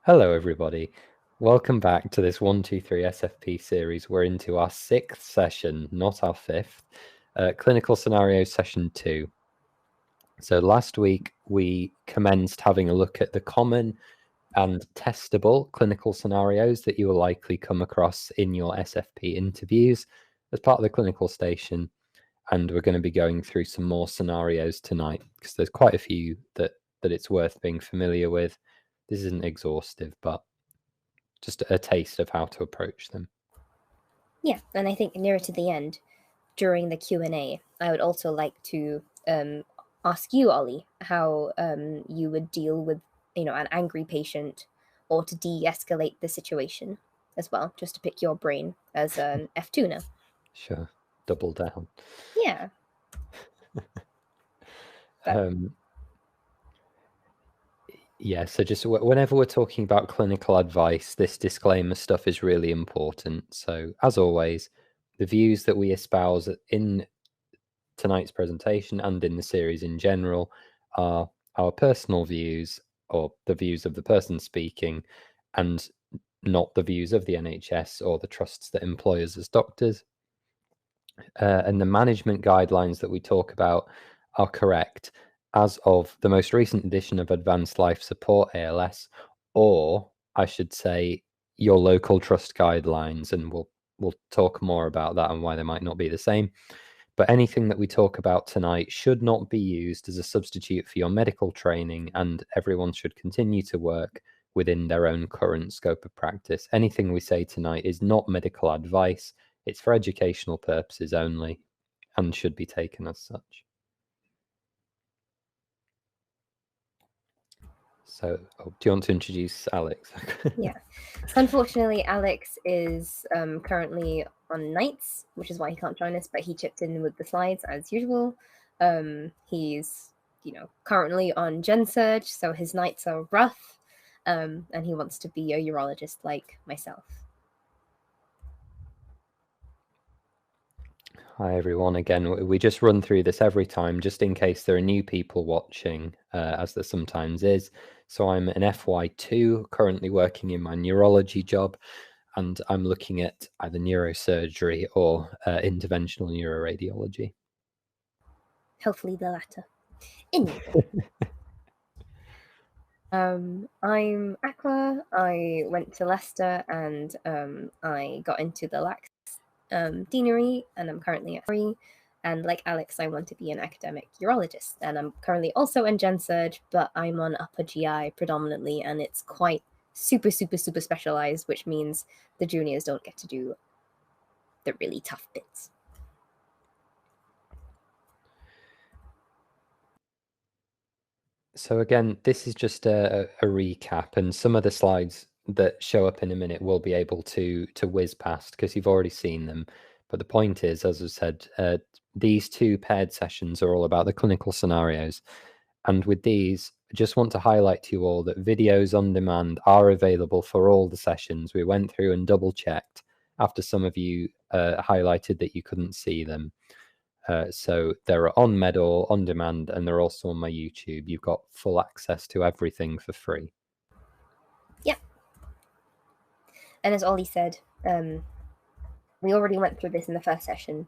Hello, everybody. Welcome back to this 123 SFP series. We're into our 6th session, not our 5th, clinical scenario session 2. So last week we commenced having a look at the common and testable clinical scenarios that you will likely come across in your SFP interviews as part of the clinical station. And we're going to be going through some more scenarios tonight because there's quite a few that it's worth being familiar with. This isn't exhaustive, but just a taste of how to approach them. Yeah, and I think nearer to the end, during the Q&A, I would also like to ask you, Ollie, how you would deal with, an angry patient, or to de-escalate the situation as well, just to pick your brain as an F2 now. Sure, double down. Yeah. Yeah, so just whenever we're talking about clinical advice, this disclaimer stuff is really important. So as always, the views that we espouse in tonight's presentation and in the series in general are our personal views, or the views of the person speaking, and not the views of the NHS or the trusts that employ us as doctors. And the management guidelines that we talk about are correct as of the most recent edition of Advanced Life Support ALS, or I should say your local trust guidelines, and we'll talk more about that and why they might not be the same. But anything that we talk about tonight should not be used as a substitute for your medical training, and everyone should continue to work within their own current scope of practice. Anything we say tonight is not medical advice. It's for educational purposes only and should be taken as such. So, do you want to introduce Alex? Yeah. So unfortunately, Alex is currently on nights, which is why he can't join us, but he chipped in with the slides as usual. He's, currently on Gen Surge, so his nights are rough, and he wants to be a urologist like myself. Hi everyone, again, we just run through this every time just in case there are new people watching, as there sometimes is. So I'm an FY2, currently working in my neurology job, and I'm looking at either neurosurgery or interventional neuroradiology. Hopefully the latter. I'm Aqua. I went to Leicester and I got into the LAX deanery, and I'm currently at 3. And like Alex, I want to be an academic urologist, and I'm currently also in Gen Surge, but I'm on upper GI predominantly, and it's quite super specialized, which means the juniors don't get to do the really tough bits. So again, this is just a recap, and some of the slides that show up in a minute will be able to whiz past because you've already seen them. But the point is, as I said, these 2 paired sessions are all about the clinical scenarios. And with these, I just want to highlight to you all that videos on demand are available for all the sessions. We went through and double checked after some of you highlighted that you couldn't see them. So they're on Medall, on demand, and they're also on my YouTube. You've got full access to everything for free. Yeah. And as Ollie said, we already went through this in the first session,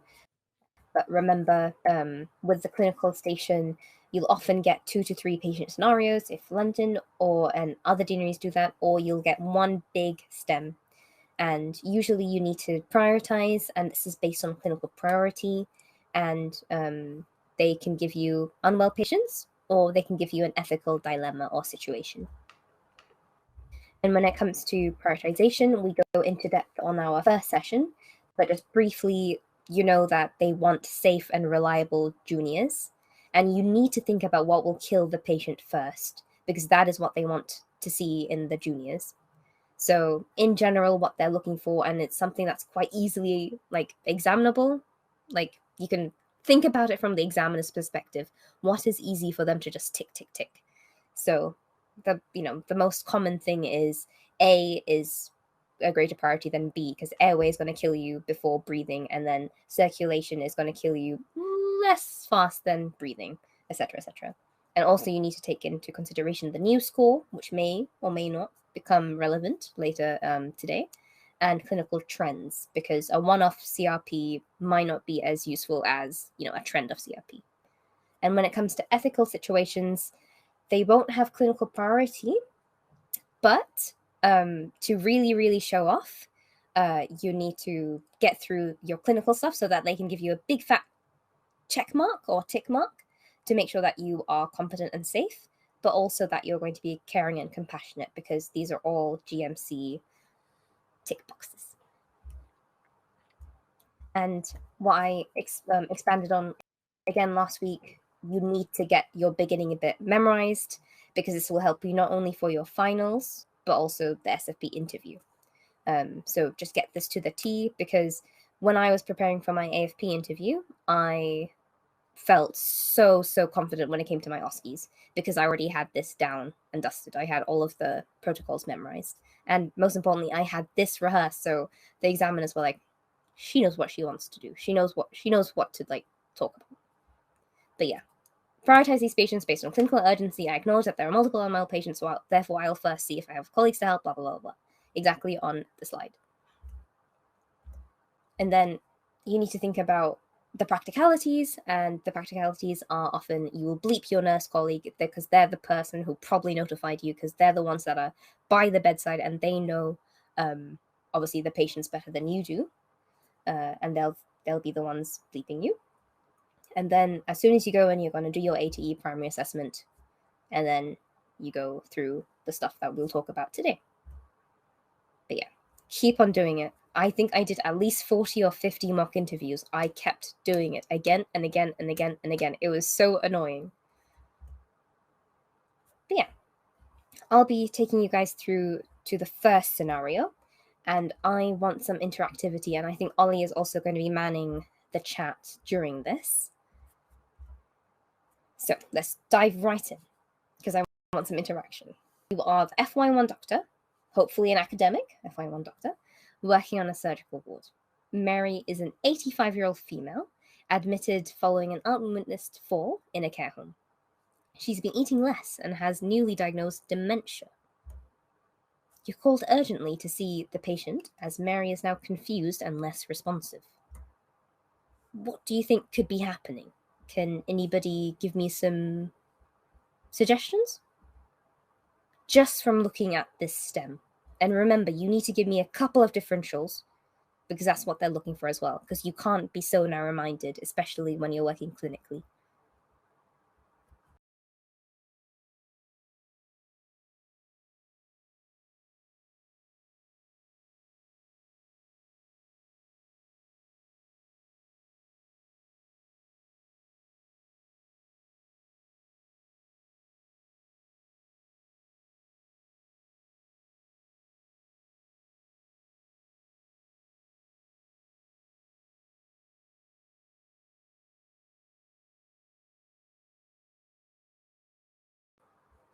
but remember, with the clinical station, you'll often get 2 to 3 patient scenarios if London and other deaneries do that, or you'll get one big STEM. And usually you need to prioritize, and this is based on clinical priority. And they can give you unwell patients, or they can give you an ethical dilemma or situation. And when it comes to prioritization, we go into depth on our first session, but just briefly, you know that they want safe and reliable juniors, and you need to think about what will kill the patient first, because that is what they want to see in the juniors. So in general, what they're looking for, and it's something that's quite easily examinable, you can think about it from the examiner's perspective. What is easy for them to just tick, tick, tick? So the most common thing is A is a greater priority than B, because airway is going to kill you before breathing, and then circulation is going to kill you less fast than breathing, etc., etc. And also you need to take into consideration the new score, which may or may not become relevant later today, and clinical trends, because a one-off CRP might not be as useful as, a trend of CRP. And when it comes to ethical situations, they won't have clinical priority, but to really, really show off, you need to get through your clinical stuff so that they can give you a big fat check mark or tick mark to make sure that you are competent and safe, but also that you're going to be caring and compassionate, because these are all GMC tick boxes. And what I expanded on again last week, you need to get your beginning a bit memorized, because this will help you not only for your finals, but also the SFP interview. So just get this to the T, because when I was preparing for my AFP interview, I felt so confident when it came to my OSCEs, because I already had this down and dusted. I had all of the protocols memorized. And most importantly, I had this rehearsed. So the examiners were like, she knows what she wants to do. She knows what to talk about. But yeah, prioritize these patients based on clinical urgency. I acknowledge that there are multiple unwell patients, so therefore I'll first see if I have colleagues to help, blah, blah, blah, blah. Exactly on the slide. And then you need to think about the practicalities, and the practicalities are often you will bleep your nurse colleague, because they're the person who probably notified you, because they're the ones that are by the bedside and they know obviously the patients better than you do, and they'll be the ones bleeping you. And then as soon as you go in, you're going to do your A to E primary assessment, and then you go through the stuff that we'll talk about today. But yeah, keep on doing it. I think I did at least 40 or 50 mock interviews. I kept doing it again and again and again and again. It was so annoying. But yeah, I'll be taking you guys through to the first scenario, and I want some interactivity, and I think Ollie is also going to be manning the chat during this. So let's dive right in, because I want some interaction. You are the FY1 doctor, hopefully an academic FY1 doctor, working on a surgical ward. Mary is an 85-year-old female, admitted following an unwitnessed fall in a care home. She's been eating less and has newly diagnosed dementia. You're called urgently to see the patient, as Mary is now confused and less responsive. What do you think could be happening? Can anybody give me some suggestions? Just from looking at this stem. And remember, you need to give me a couple of differentials, because that's what they're looking for as well, because you can't be so narrow-minded, especially when you're working clinically.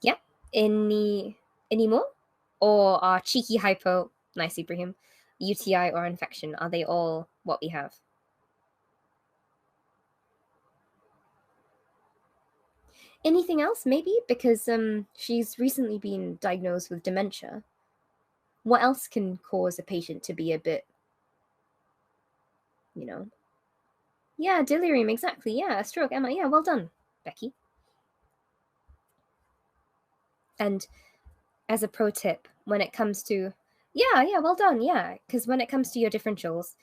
Yeah. Any more? Or are cheeky hypo, nice Ibrahim, UTI or infection, are they all what we have? Anything else, maybe? Because she's recently been diagnosed with dementia. What else can cause a patient to be a bit, Yeah, delirium, exactly. Yeah, a stroke. Emma, yeah, well done, Becky. And as a pro tip, when it comes to, yeah, well done, yeah, because when it comes to your differentials,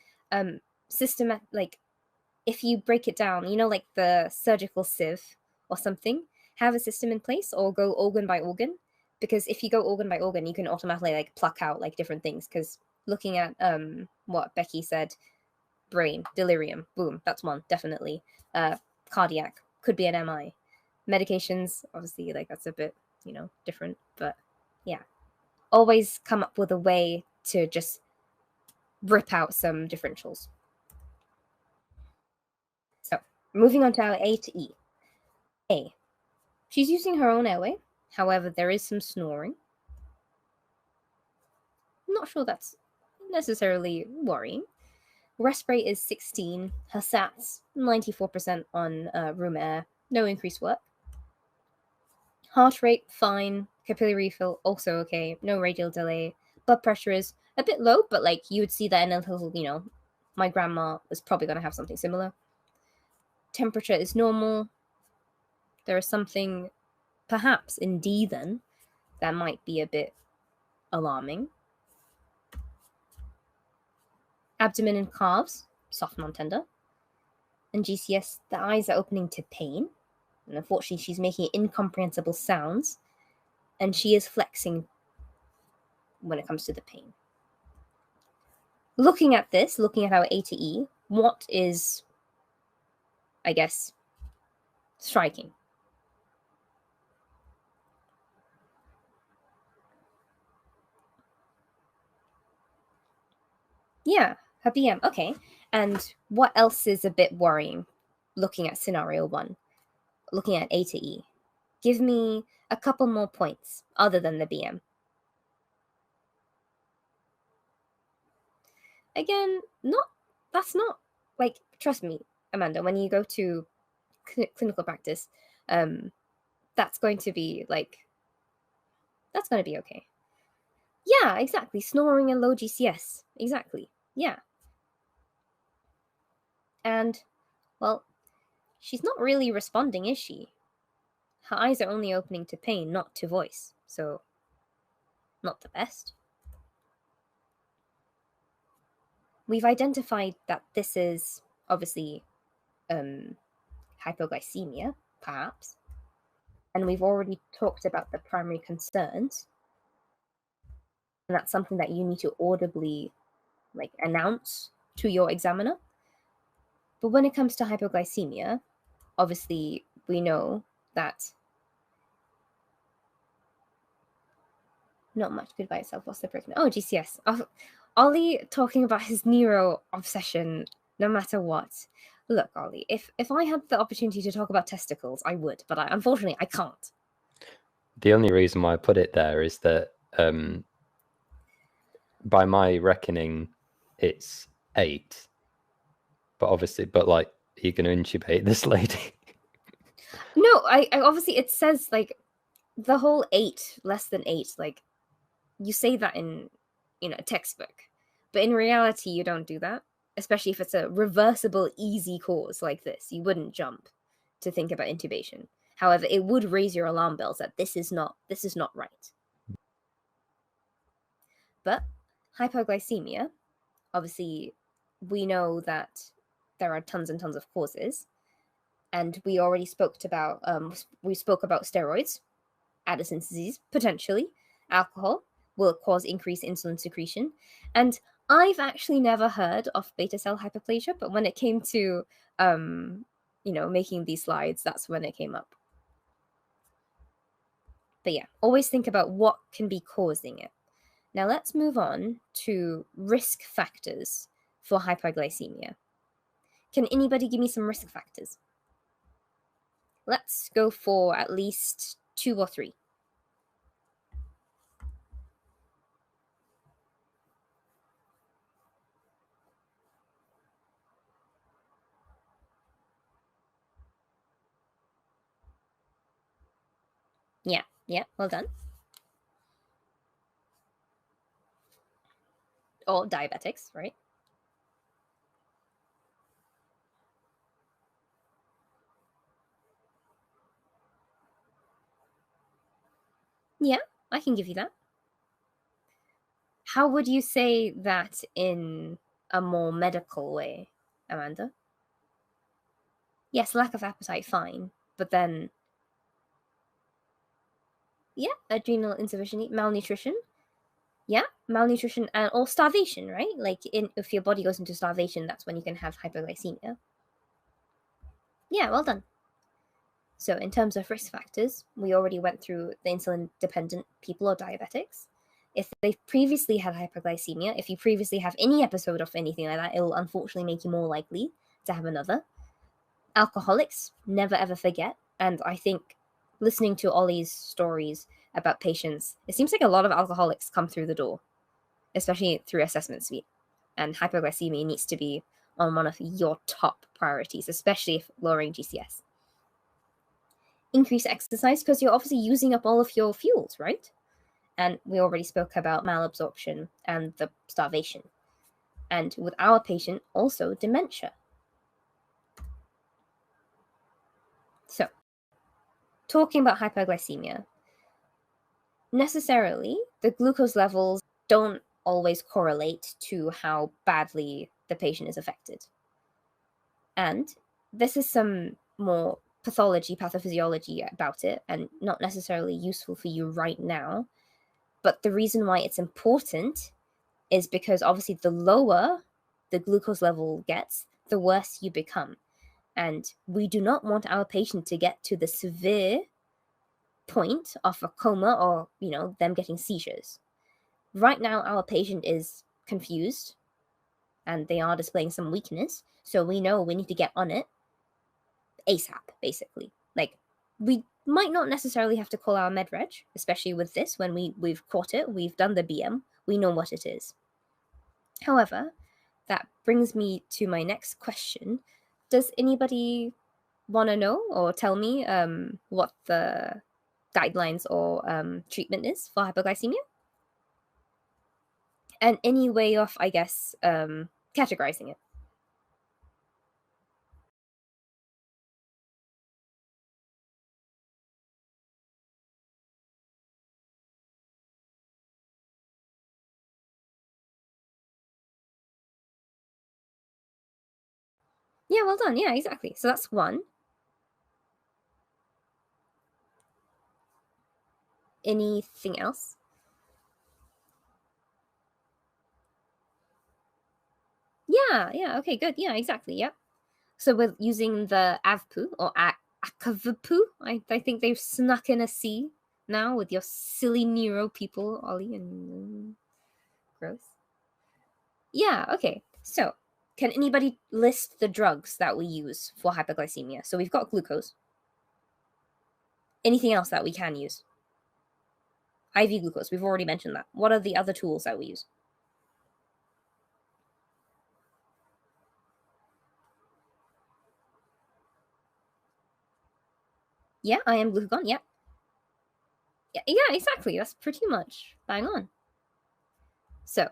if you break it down, like the surgical sieve or something, have a system in place, or go organ by organ, because if you go organ by organ, you can automatically pluck out different things. Because looking at what Becky said, brain, delirium, boom, that's one, definitely. Cardiac, could be an MI. Medications, obviously, that's a bit, different, but yeah. Always come up with a way to just rip out some differentials. So, moving on to our A to E. A. She's using her own airway, however, there is some snoring. I'm not sure that's necessarily worrying. Rest rate is 16, her SATs 94% on room air, no increased work. Heart rate, fine. Capillary refill, also okay. No radial delay. Blood pressure is a bit low, but like you would see that in a little, you know, my grandma was probably going to have something similar. Temperature is normal. There is something perhaps in D then that might be a bit alarming. Abdomen and calves, soft, non-tender. And GCS, the eyes are opening to pain. And unfortunately, she's making incomprehensible sounds. And she is flexing when it comes to the pain. Looking at this, looking at our A to E, what is, I guess, striking? Yeah, her BM. Okay. And what else is a bit worrying looking at scenario 1, looking at A to E? Give me a couple more points other than the BM. Again, that's not, like, trust me, Amanda, when you go to clinical practice, that's going to be, like, that's going to be okay. Yeah, exactly. Snoring and low GCS. Exactly. Yeah. And, well, she's not really responding, is she? Her eyes are only opening to pain, not to voice. So, not the best. We've identified that this is obviously hypoglycemia, perhaps. And we've already talked about the primary concerns. And that's something that you need to audibly, like, announce to your examiner. But when it comes to hypoglycemia, obviously we know that not much good by itself. What's the breakdown? Oh, GCS. Ollie talking about his neuro obsession, no matter what. Look, Ollie, if I had the opportunity to talk about testicles, I would, but unfortunately I can't. The only reason why I put it there is that by my reckoning, it's 8. But obviously, like, are you going to intubate this lady? No, I obviously it says like the whole 8, less than 8, like you say that in, you know, a textbook, but in reality you don't do that, especially if it's a reversible easy cause like this. You wouldn't jump to think about intubation. However, it would raise your alarm bells that this is not right. But hypoglycemia, obviously we know that there are tons and tons of causes, and we already spoke about steroids, Addison's disease, potentially. Alcohol will cause increased insulin secretion. And I've actually never heard of beta cell hyperplasia, but when it came to, making these slides, that's when it came up. But yeah, always think about what can be causing it. Now let's move on to risk factors for hypoglycemia. Can anybody give me some risk factors? Let's go for at least 2 or 3. Yeah, well done. Or diabetics, right? Yeah, I can give you that. How would you say that in a more medical way, Amanda? Yes, lack of appetite, fine. But then, yeah, adrenal insufficiency, malnutrition. Yeah, malnutrition or starvation, right? Like, if your body goes into starvation, that's when you can have hypoglycemia. Yeah, well done. So in terms of risk factors, we already went through the insulin-dependent people or diabetics. If they've previously had hypoglycemia, if you previously have any episode of anything like that, it will unfortunately make you more likely to have another. Alcoholics, never ever forget. And I think listening to Ollie's stories about patients, it seems like a lot of alcoholics come through the door, especially through assessment suite. And hypoglycemia needs to be on one of your top priorities, especially if lowering GCS. increase exercise because you're obviously using up all of your fuels, right? And we already spoke about malabsorption and the starvation. And with our patient, also dementia. So, talking about hypoglycemia, necessarily the glucose levels don't always correlate to how badly the patient is affected. And this is some more pathophysiology about it, and not necessarily useful for you right now. But the reason why it's important is because obviously the lower the glucose level gets, the worse you become. And we do not want our patient to get to the severe point of a coma or, them getting seizures. Right now, our patient is confused and they are displaying some weakness. So we know we need to get on it ASAP, basically. Like, we might not necessarily have to call our med reg, especially with this, when we've caught it, we've done the BM, we know what it is. However, that brings me to my next question. Does anybody want to know or tell me what the guidelines or treatment is for hypoglycemia? And any way of, I guess, categorizing it. Yeah, well done. Yeah, exactly. So that's one. Anything else? Yeah, okay, good. Yeah, exactly. Yep. So we're using the AVPU or ACAVPU. I think they've snuck in a C now with your silly neuro people, Ollie and gross. Yeah, okay. So can anybody list the drugs that we use for hypoglycemia? So we've got glucose. Anything else that we can use? IV glucose, we've already mentioned that. What are the other tools that we use? Yeah, I am glucagon, yeah. Yeah, exactly. That's pretty much bang on. So,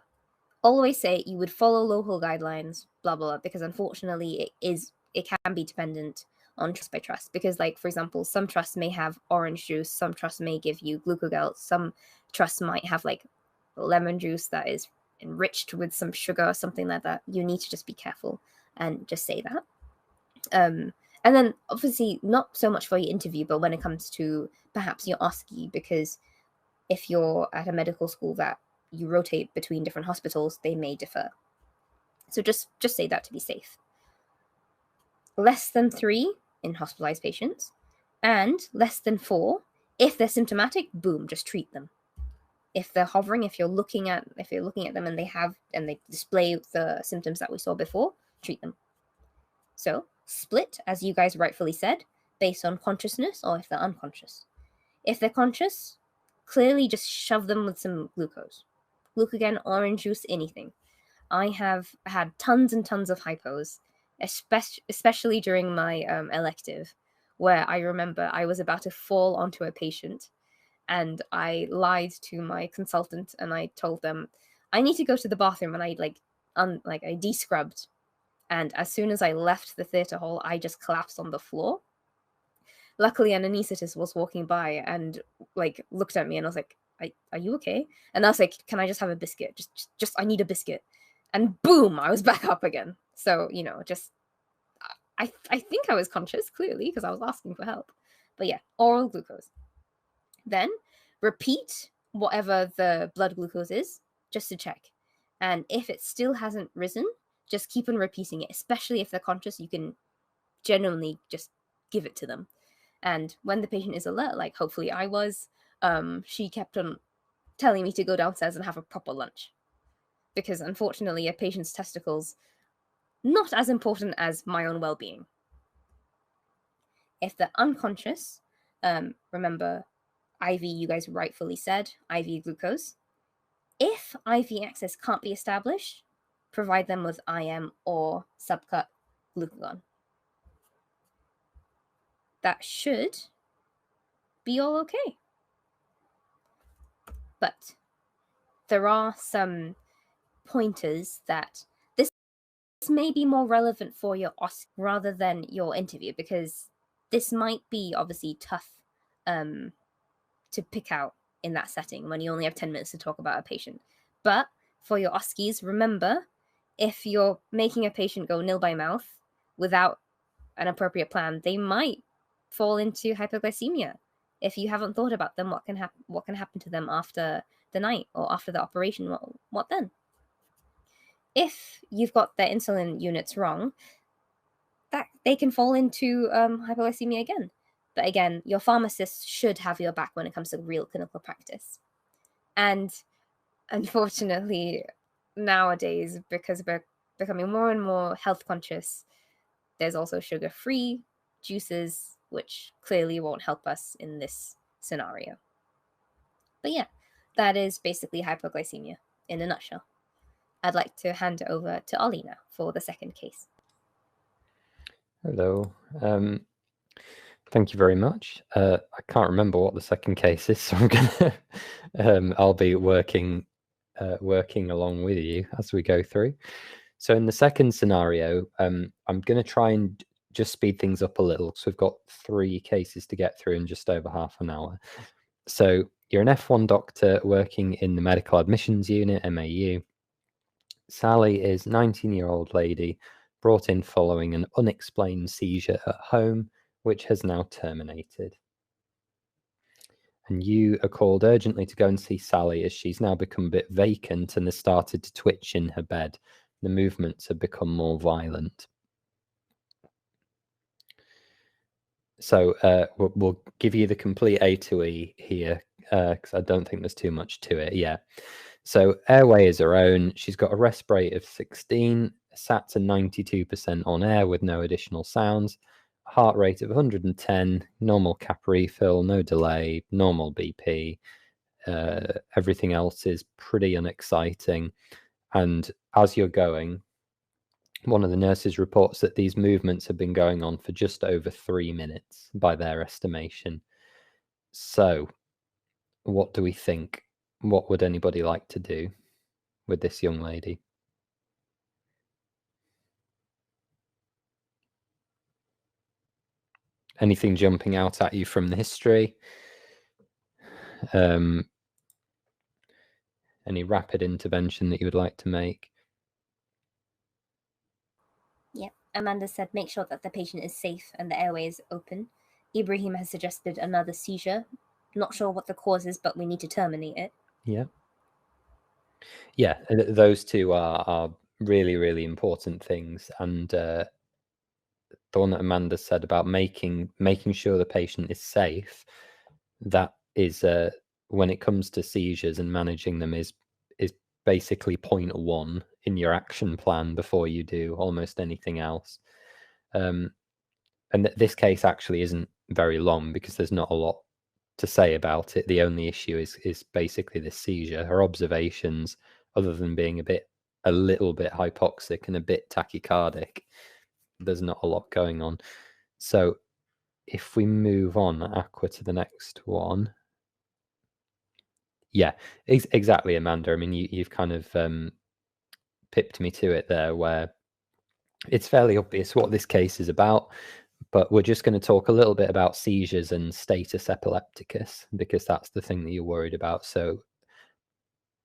always say you would follow local guidelines, blah, blah, blah, because unfortunately it can be dependent on trust by trust. Because, like, for example, some trusts may have orange juice, some trusts may give you glucogel, some trusts might have, like, lemon juice that is enriched with some sugar or something like that. You need to just be careful and just say that. And then obviously not so much for your interview, but when it comes to perhaps your OSCE, because if you're at a medical school that you rotate between different hospitals, they may differ. So just say that to be safe. Less than 3 in hospitalized patients, and less than 4 if they're symptomatic. Boom, just treat them. If they're hovering, if you're looking at them and they display the symptoms that we saw before, treat them. So split, as you guys rightfully said, based on consciousness or if they're unconscious. If they're conscious, clearly just shove them with some glucose. Glucagon, orange juice, anything. I have had tons and tons of hypos, especially during my elective, where I remember I was about to fall onto a patient and I lied to my consultant and I told them, I need to go to the bathroom, and I I de-scrubbed. And as soon as I left the theatre hall, I just collapsed on the floor. Luckily, an anaesthetist was walking by and looked at me and I was like, are you okay? And I was like, can I just have a biscuit? Just I need a biscuit. And boom, I was back up again. So, I think I was conscious, clearly, because I was asking for help. But yeah, oral glucose. Then repeat whatever the blood glucose is, just to check. And if it still hasn't risen, just keep on repeating it, especially if they're conscious. You can genuinely just give it to them. And when the patient is alert, like hopefully I was, she kept on telling me to go downstairs and have a proper lunch. Because unfortunately, a patient's testicles, not as important as my own well-being. If they're unconscious, remember, IV, you guys rightfully said, IV glucose. If IV access can't be established, provide them with IM or subcut glucagon. That should be all okay. But there are some pointers that this may be more relevant for your OSCE rather than your interview, because this might be obviously tough to pick out in that setting when you only have 10 minutes to talk about a patient. But for your OSCEs, remember, if you're making a patient go nil by mouth without an appropriate plan, they might fall into hypoglycemia. If you haven't thought about them, what can happen to them after the night or after the operation? What then? If you've got their insulin units wrong, that they can fall into hypoglycemia again. But again, your pharmacist should have your back when it comes to real clinical practice. And unfortunately, nowadays, because we're becoming more and more health conscious, there's also sugar-free juices, which clearly won't help us in this scenario. But yeah, that is basically hypoglycemia in a nutshell. I'd like to hand it over to Ollie now for the second case. Hello. Thank you very much. I can't remember what the second case is, so I'm gonna I'll be working along with you as we go through. So in the second scenario, I'm going to try and just speed things up a little. So we've got 3 cases to get through in just over half an hour. So you're an F1 doctor working in the medical admissions unit, MAU. Sally is a 19-year-old lady brought in following an unexplained seizure at home, which has now terminated. And you are called urgently to go and see Sally, as she's now become a bit vacant and has started to twitch in her bed. The movements have become more violent. So we'll give you the complete A to E here, because I don't think there's too much to it. Yeah. So Airway is her own. She's got a rest rate of 16, sat to 92% on air with no additional sounds, heart rate of 110, normal cap refill, no delay, normal BP. Everything else is pretty unexciting. And as you're going, one of the nurses reports that these movements have been going on for just over 3 minutes by their estimation. So what do we think? What would anybody like to do with this young lady? Anything jumping out at you from the history? Any rapid intervention that you would like to make? Yeah, Amanda said make sure that the patient is safe and the airway is open. Ibrahim has suggested another seizure. Not sure what the cause is, but we need to terminate it. Yeah. Yeah, those two are really, really important things. And the one that Amanda said about making sure the patient is safe, that is when it comes to seizures and managing them is basically point 1 in your action plan before you do almost anything else. And this case actually isn't very long because there's not a lot to say about it. The only issue is basically the seizure. Her observations, other than being a little bit hypoxic and a bit tachycardic, there's not a lot going on. So if we move on, Aqua, to the next one. Yeah, exactly, Amanda. I mean, you've kind of pipped me to it there, where it's fairly obvious what this case is about, but we're just going to talk a little bit about seizures and status epilepticus, because that's the thing that you're worried about. So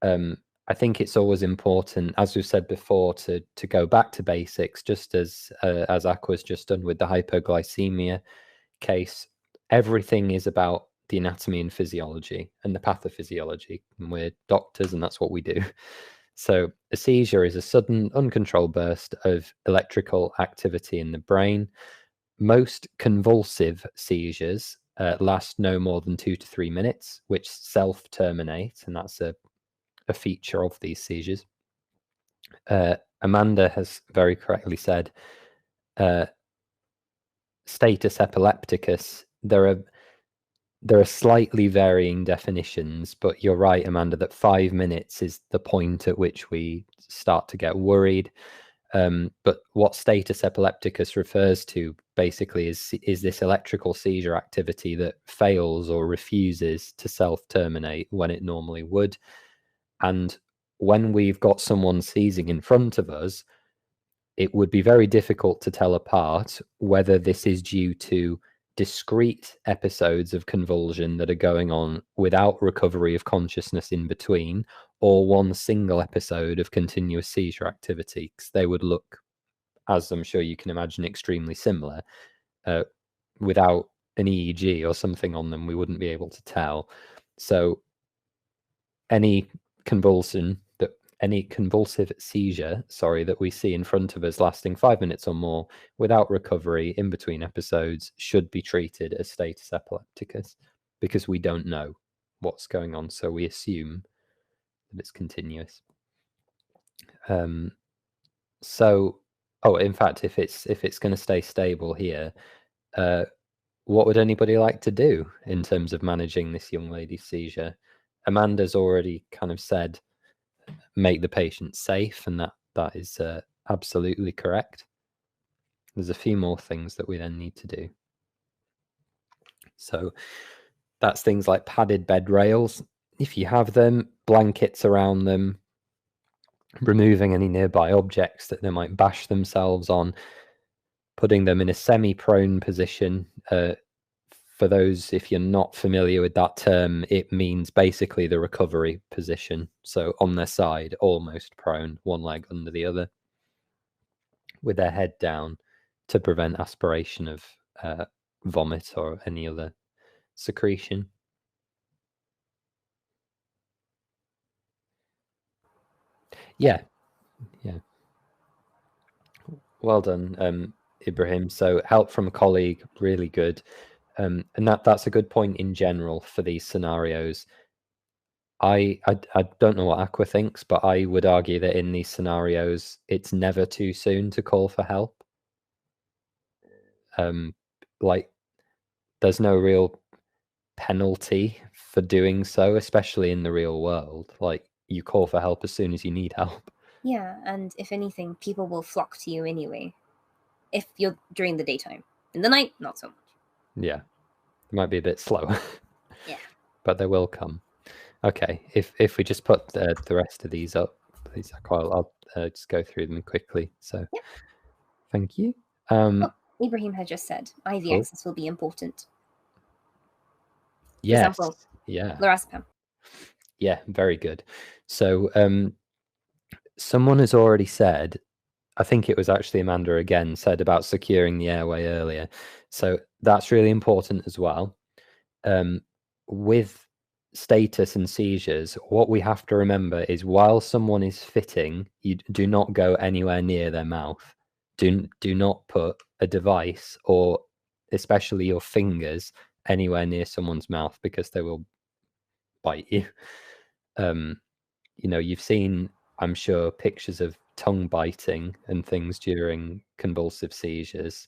I think it's always important, as we've said before, to go back to basics, just as Aqua's just done with the hypoglycemia case. Everything is about the anatomy and physiology and the pathophysiology, and we're doctors and that's what we do. So a seizure is a sudden uncontrolled burst of electrical activity in the brain. Most convulsive seizures last no more than 2 to 3 minutes, which self-terminate, and that's a feature of these seizures. Amanda has very correctly said status epilepticus. There are slightly varying definitions, but you're right, Amanda, that 5 minutes is the point at which we start to get worried. But what status epilepticus refers to basically is this electrical seizure activity that fails or refuses to self-terminate when it normally would. And when we've got someone seizing in front of us, it would be very difficult to tell apart whether this is due to discrete episodes of convulsion that are going on without recovery of consciousness in between, or one single episode of continuous seizure activity, because they would look, as I'm sure you can imagine, extremely similar. Without an EEG or something on them, we wouldn't be able to tell. So any convulsive seizure, that we see in front of us lasting 5 minutes or more without recovery in between episodes should be treated as status epilepticus, because we don't know what's going on, so we assume that it's continuous. In fact, if it's going to stay stable here, what would anybody like to do in terms of managing this young lady's seizure? Amanda's already kind of said make the patient safe, and that is absolutely correct. There's a few more things that we then need to do. So that's things like padded bed rails, if you have them, blankets around them, removing any nearby objects that they might bash themselves on, putting them in a semi-prone position. For those, if you're not familiar with that term, it means basically the recovery position. So on their side, almost prone, one leg under the other, with their head down to prevent aspiration of vomit or any other secretion. Yeah. Well done, Ibrahim. So help from a colleague, really good. And that's a good point in general for these scenarios. I don't know what Aqua thinks, but I would argue that in these scenarios, it's never too soon to call for help. Like, there's no real penalty for doing so, especially in the real world. Like, you call for help as soon as you need help. Yeah, and if anything, people will flock to you anyway. If you're during the daytime. In the night, not so much. Yeah, it might be a bit slow. Yeah. But they will come. Okay, if we just put the rest of these up, please, I'll just go through them quickly. So, yep. Thank you. Ibrahim had just said IV access will be important. Yes. Example, yeah. lorazepam. Yeah, very good. So, someone has already said, I think it was actually Amanda again, said about securing the airway earlier. So that's really important as well. With status and seizures, what we have to remember is while someone is fitting, you do not go anywhere near their mouth. Do not put a device, or especially your fingers, anywhere near someone's mouth, because they will bite you. You've seen, I'm sure, pictures of tongue biting and things during convulsive seizures.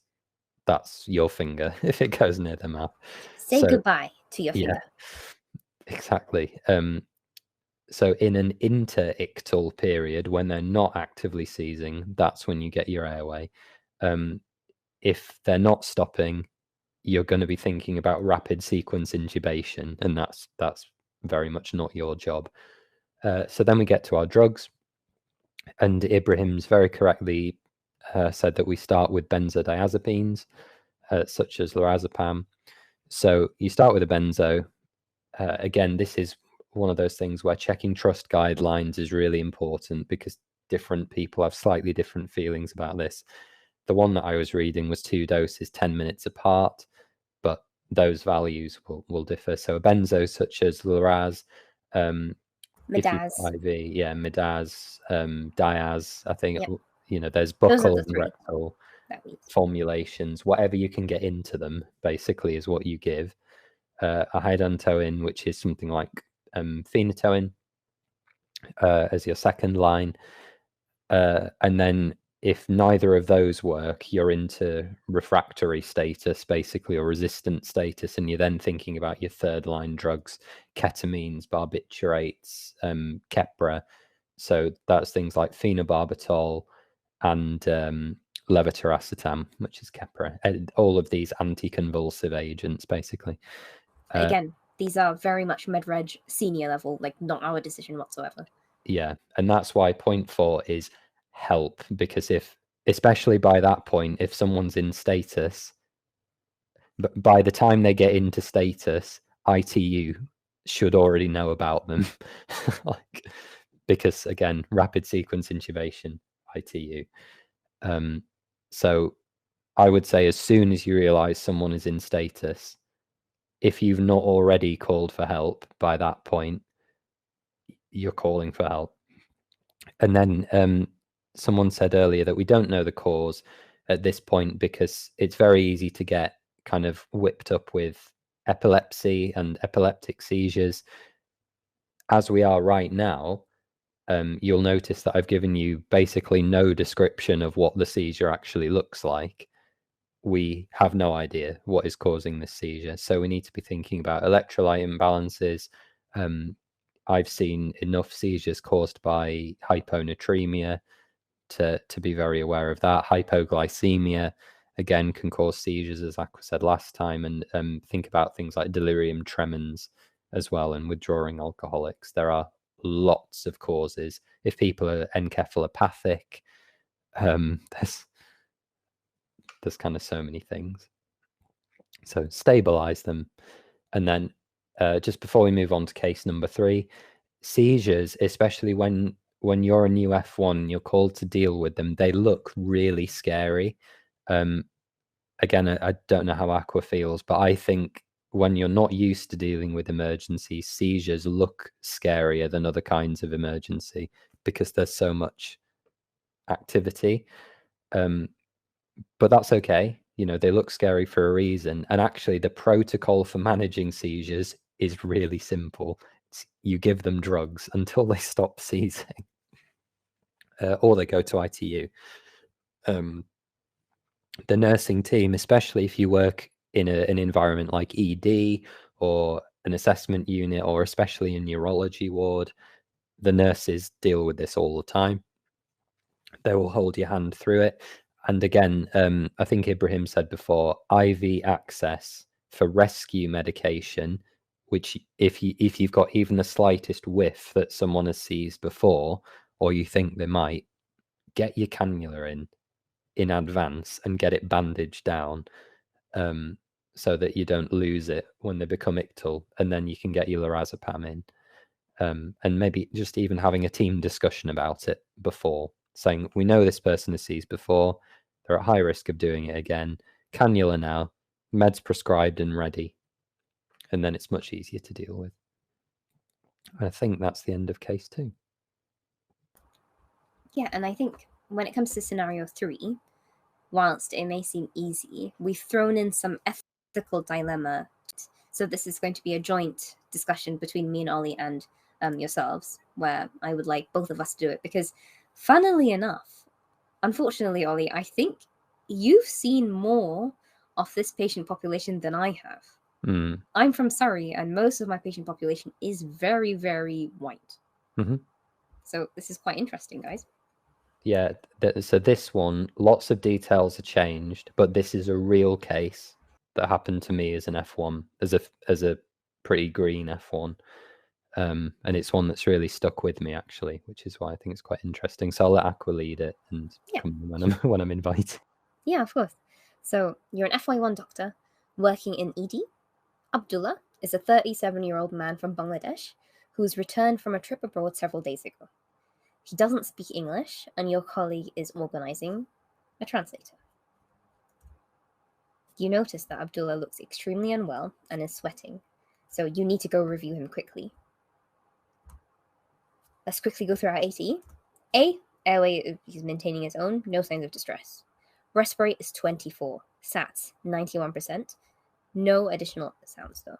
That's your finger if it goes near the mouth. Say goodbye to your finger. Exactly. So in an interictal period, when they're not actively seizing, that's when you get your airway. If they're not stopping, you're going to be thinking about rapid sequence intubation, and that's very much not your job. So then we get to our drugs, and Ibrahim's very correctly said that we start with benzodiazepines, such as lorazepam. So you start with a benzo. Again, this is one of those things where checking trust guidelines is really important, because different people have slightly different feelings about this. The one that I was reading was 2 doses 10 minutes apart, but those values will differ. So a benzo such as Loraz, Midaz. Midaz, Diaz, I think, there's buccal and rectal formulations. Whatever you can get into them, basically, is what you give. A hydantoin, which is something like phenytoin, as your second line. And then if neither of those work, you're into refractory status, basically, or resistant status, and you're then thinking about your third line drugs, ketamines, barbiturates, Keppra. So that's things like phenobarbital and levetiracetam, which is Keppra. All of these anticonvulsive agents, basically. Again, these are very much MedReg senior level, like not our decision whatsoever. Yeah, and that's why point 4 is help, because especially by that point, if someone's in status, by the time they get into status, ITU should already know about them. Because again, rapid sequence intubation, ITU. So I would say as soon as you realize someone is in status, if you've not already called for help by that point, you're calling for help. And then someone said earlier that we don't know the cause at this point because it's very easy to get kind of whipped up with epilepsy and epileptic seizures. As we are right now, you'll notice that I've given you basically no description of what the seizure actually looks like. We have no idea what is causing this seizure. So we need to be thinking about electrolyte imbalances. I've seen enough seizures caused by hyponatremia to be very aware of that. Hypoglycemia, again, can cause seizures, as Aqua said last time, and think about things like delirium tremens as well, and withdrawing alcoholics. There are lots of causes. If people are encephalopathic, there's kind of so many things. So stabilize them. And then just before we move on to case number 3, seizures, especially when you're a new F1, you're called to deal with them, they look really scary. Again, I don't know how Aqua feels, but I think when you're not used to dealing with emergencies, seizures look scarier than other kinds of emergency because there's so much activity. But that's okay. You know, they look scary for a reason. And actually, the protocol for managing seizures is really simple. You give them drugs until they stop seizing, or they go to ITU. The nursing team, especially if you work in an environment like ED or an assessment unit, or especially a neurology ward, the nurses deal with this all the time. They will hold your hand through it. And again, I think Ibrahim said before, IV access for rescue medication, which if you've got even the slightest whiff that someone has seized before, or you think they might, get your cannula in advance and get it bandaged down, so that you don't lose it when they become ictal, and then you can get your lorazepam in. And maybe just even having a team discussion about it before, saying, we know this person has seized before, they're at high risk of doing it again, cannula now, meds prescribed and ready, and then it's much easier to deal with. I think that's the end of case 2. Yeah, and I think when it comes to scenario 3, whilst it may seem easy, we've thrown in some ethical dilemma. So this is going to be a joint discussion between me and Ollie and yourselves, where I would like both of us to do it, because funnily enough, unfortunately, Ollie, I think you've seen more of this patient population than I have. I'm from Surrey, and most of my patient population is very, very white. So this is quite interesting, guys. Yeah, so this one, lots of details are changed, but this is a real case that happened to me as an F1, as a pretty green F1. And it's one that's really stuck with me, actually, which is why I think it's quite interesting. So I'll let Aqua lead it and come when I'm invited. Yeah, of course. So you're an FY1 doctor working in ED. Abdullah is a 37-year-old man from Bangladesh who's returned from a trip abroad several days ago. He doesn't speak English, and your colleague is organizing a translator. You notice that Abdullah looks extremely unwell and is sweating, so you need to go review him quickly. Let's quickly go through our ATE. A, airway, he's maintaining his own, no signs of distress. Respirate is 24, SATs 91%, no additional sounds though.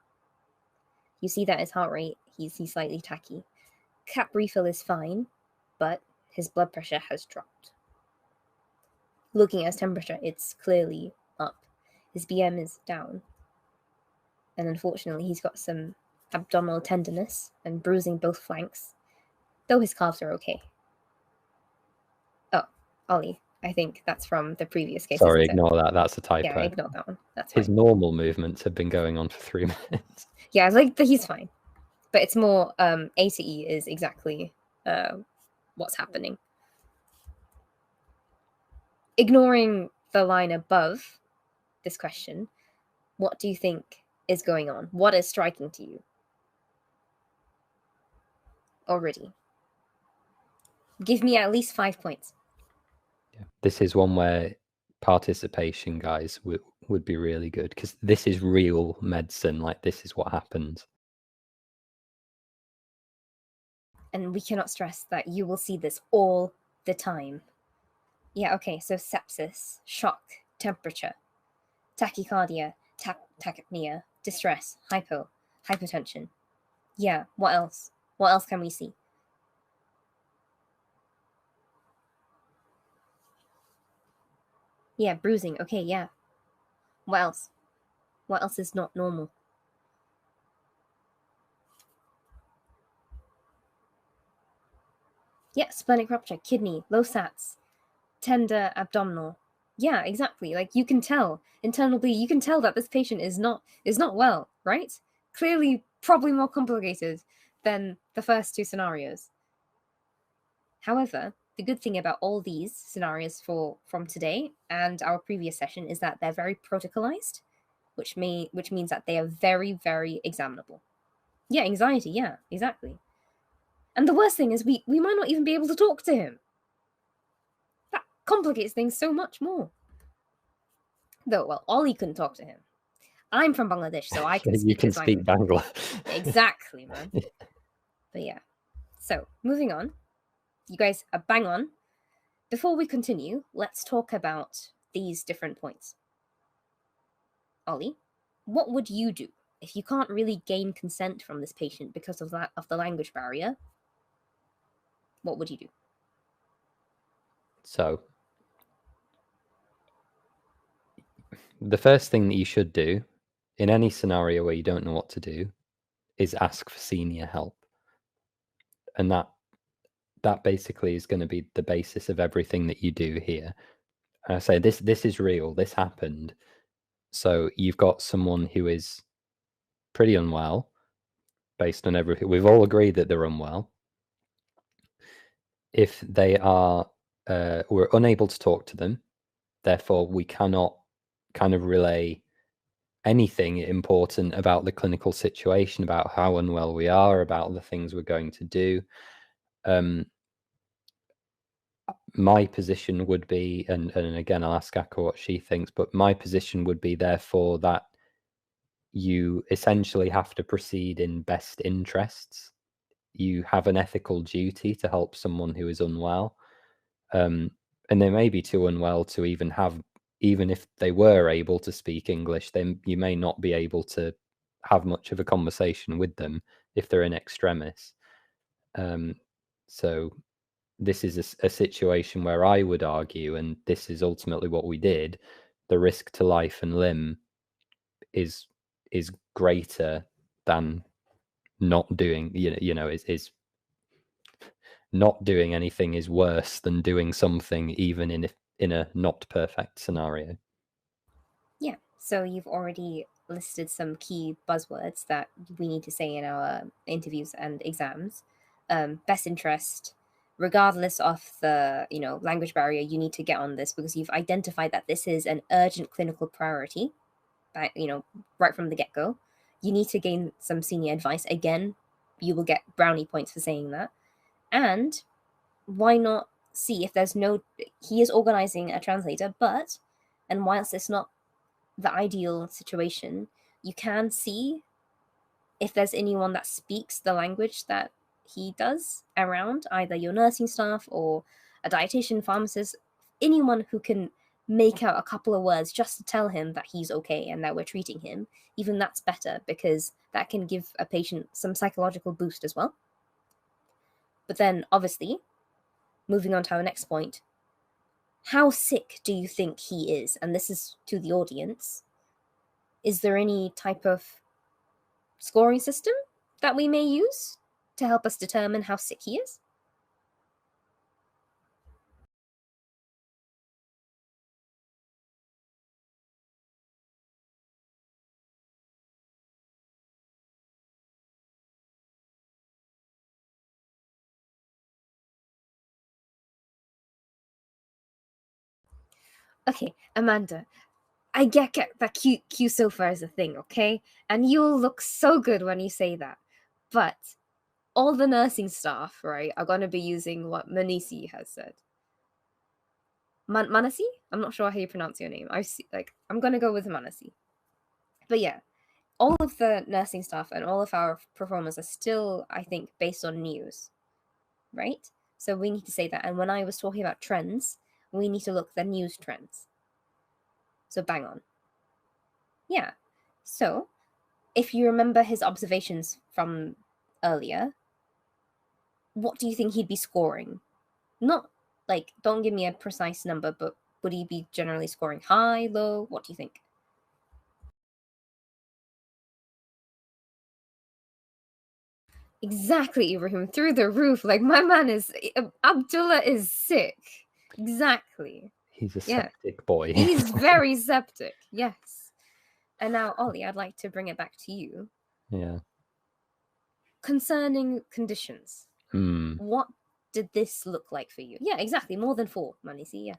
You see that his heart rate, he's slightly tachy. Cap refill is fine, but his blood pressure has dropped. Looking at his temperature, it's clearly up. His BM is down. And unfortunately, he's got some abdominal tenderness and bruising both flanks, though his calves are okay. Oh, Ollie, I think that's from the previous case. Sorry, ignore that. That's a typo. Yeah, ignore that one. That's fine. His normal movements have been going on for 3 minutes. Yeah, like he's fine. But it's more A to E is exactly what's happening. Ignoring the line above this question, what do you think is going on? What is striking to you already? Give me at least 5 points. Yeah. This is one where participation, guys, would be really good, because this is real medicine. Like, this is what happens. And we cannot stress that you will see this all the time. Yeah, okay, so sepsis, shock, temperature, tachycardia, tachypnea, distress, hypotension. Yeah, what else? What else can we see? Yeah, bruising. Okay, yeah. What else? What else is not normal? Yeah, splenic rupture, kidney, low sats, tender abdominal. Yeah, exactly. Like, you can tell internal bleed. You can tell that this patient is not well, right? Clearly, probably more complicated than the first 2 scenarios. However, the good thing about all these scenarios from today and our previous session is that they're very protocolized, which means that they are very, very examinable. Yeah, anxiety. Yeah, exactly. And the worst thing is we might not even be able to talk to him. That complicates things so much more. Though, well, Ollie couldn't talk to him. I'm from Bangladesh, so I can speak You can his speak language. Bangla. Exactly, man. But yeah. So, moving on. You guys are bang on. Before we continue, let's talk about these different points. Ollie, what would you do if you can't really gain consent from this patient because of the language barrier? What would you do? So, the first thing that you should do in any scenario where you don't know what to do is ask for senior help. And that basically is going to be the basis of everything that you do here. I say this is real. This happened. So you've got someone who is pretty unwell based on everything. We've all agreed that they're unwell. If they are, we're unable to talk to them, therefore we cannot kind of relay anything important about the clinical situation, about how unwell we are, about the things we're going to do. My position would be, and again, I'll ask Aqua what she thinks, but my position would be therefore that you essentially have to proceed in best interests. You have an ethical duty to help someone who is unwell. And they may be too unwell to even if they were able to speak English, then you may not be able to have much of a conversation with them if they're in extremis. So this is a situation where I would argue, and this is ultimately what we did, the risk to life and limb is greater than not doing, is not doing anything is worse than doing something, even in a not perfect scenario. Yeah, so you've already listed some key buzzwords that we need to say in our interviews and exams. Best interest, regardless of the language barrier, you need to get on this because you've identified that this is an urgent clinical priority, right from the get-go. You need to gain some senior advice. Again, you will get brownie points for saying that. And why not see if there's he is organizing a translator, and whilst it's not the ideal situation, you can see if there's anyone that speaks the language that he does around, either your nursing staff or a dietitian, pharmacist, anyone who can make out a couple of words just to tell him that he's okay and that we're treating him. Even that's better because that can give a patient some psychological boost as well. But then, obviously, moving on to our next point, how sick do you think he is? And this is to the audience. Is there any type of scoring system that we may use to help us determine how sick he is? Okay, Amanda, I get that Q sofa is a thing, okay? And you'll look so good when you say that. But all the nursing staff, right, are going to be using what Manisi has said. Manasi? I'm not sure how you pronounce your name. I'm going to go with Manasi. But yeah, all of the nursing staff and all of our performers are still, I think, based on news, right? So we need to say that. And when I was talking about trends, we need to look at the news trends. So bang on. Yeah. So if you remember his observations from earlier, what do you think he'd be scoring? Not like, don't give me a precise number, but would he be generally scoring high, low? What do you think? Exactly, Ibrahim, through the roof. Like, my man is, Abdullah is sick. Exactly. He's a septic boy. He's very septic, yes. And now, Ollie, I'd like to bring it back to you. Yeah. Concerning conditions, what did this look like for you? Yeah, exactly. More than 4, Manisi, yeah.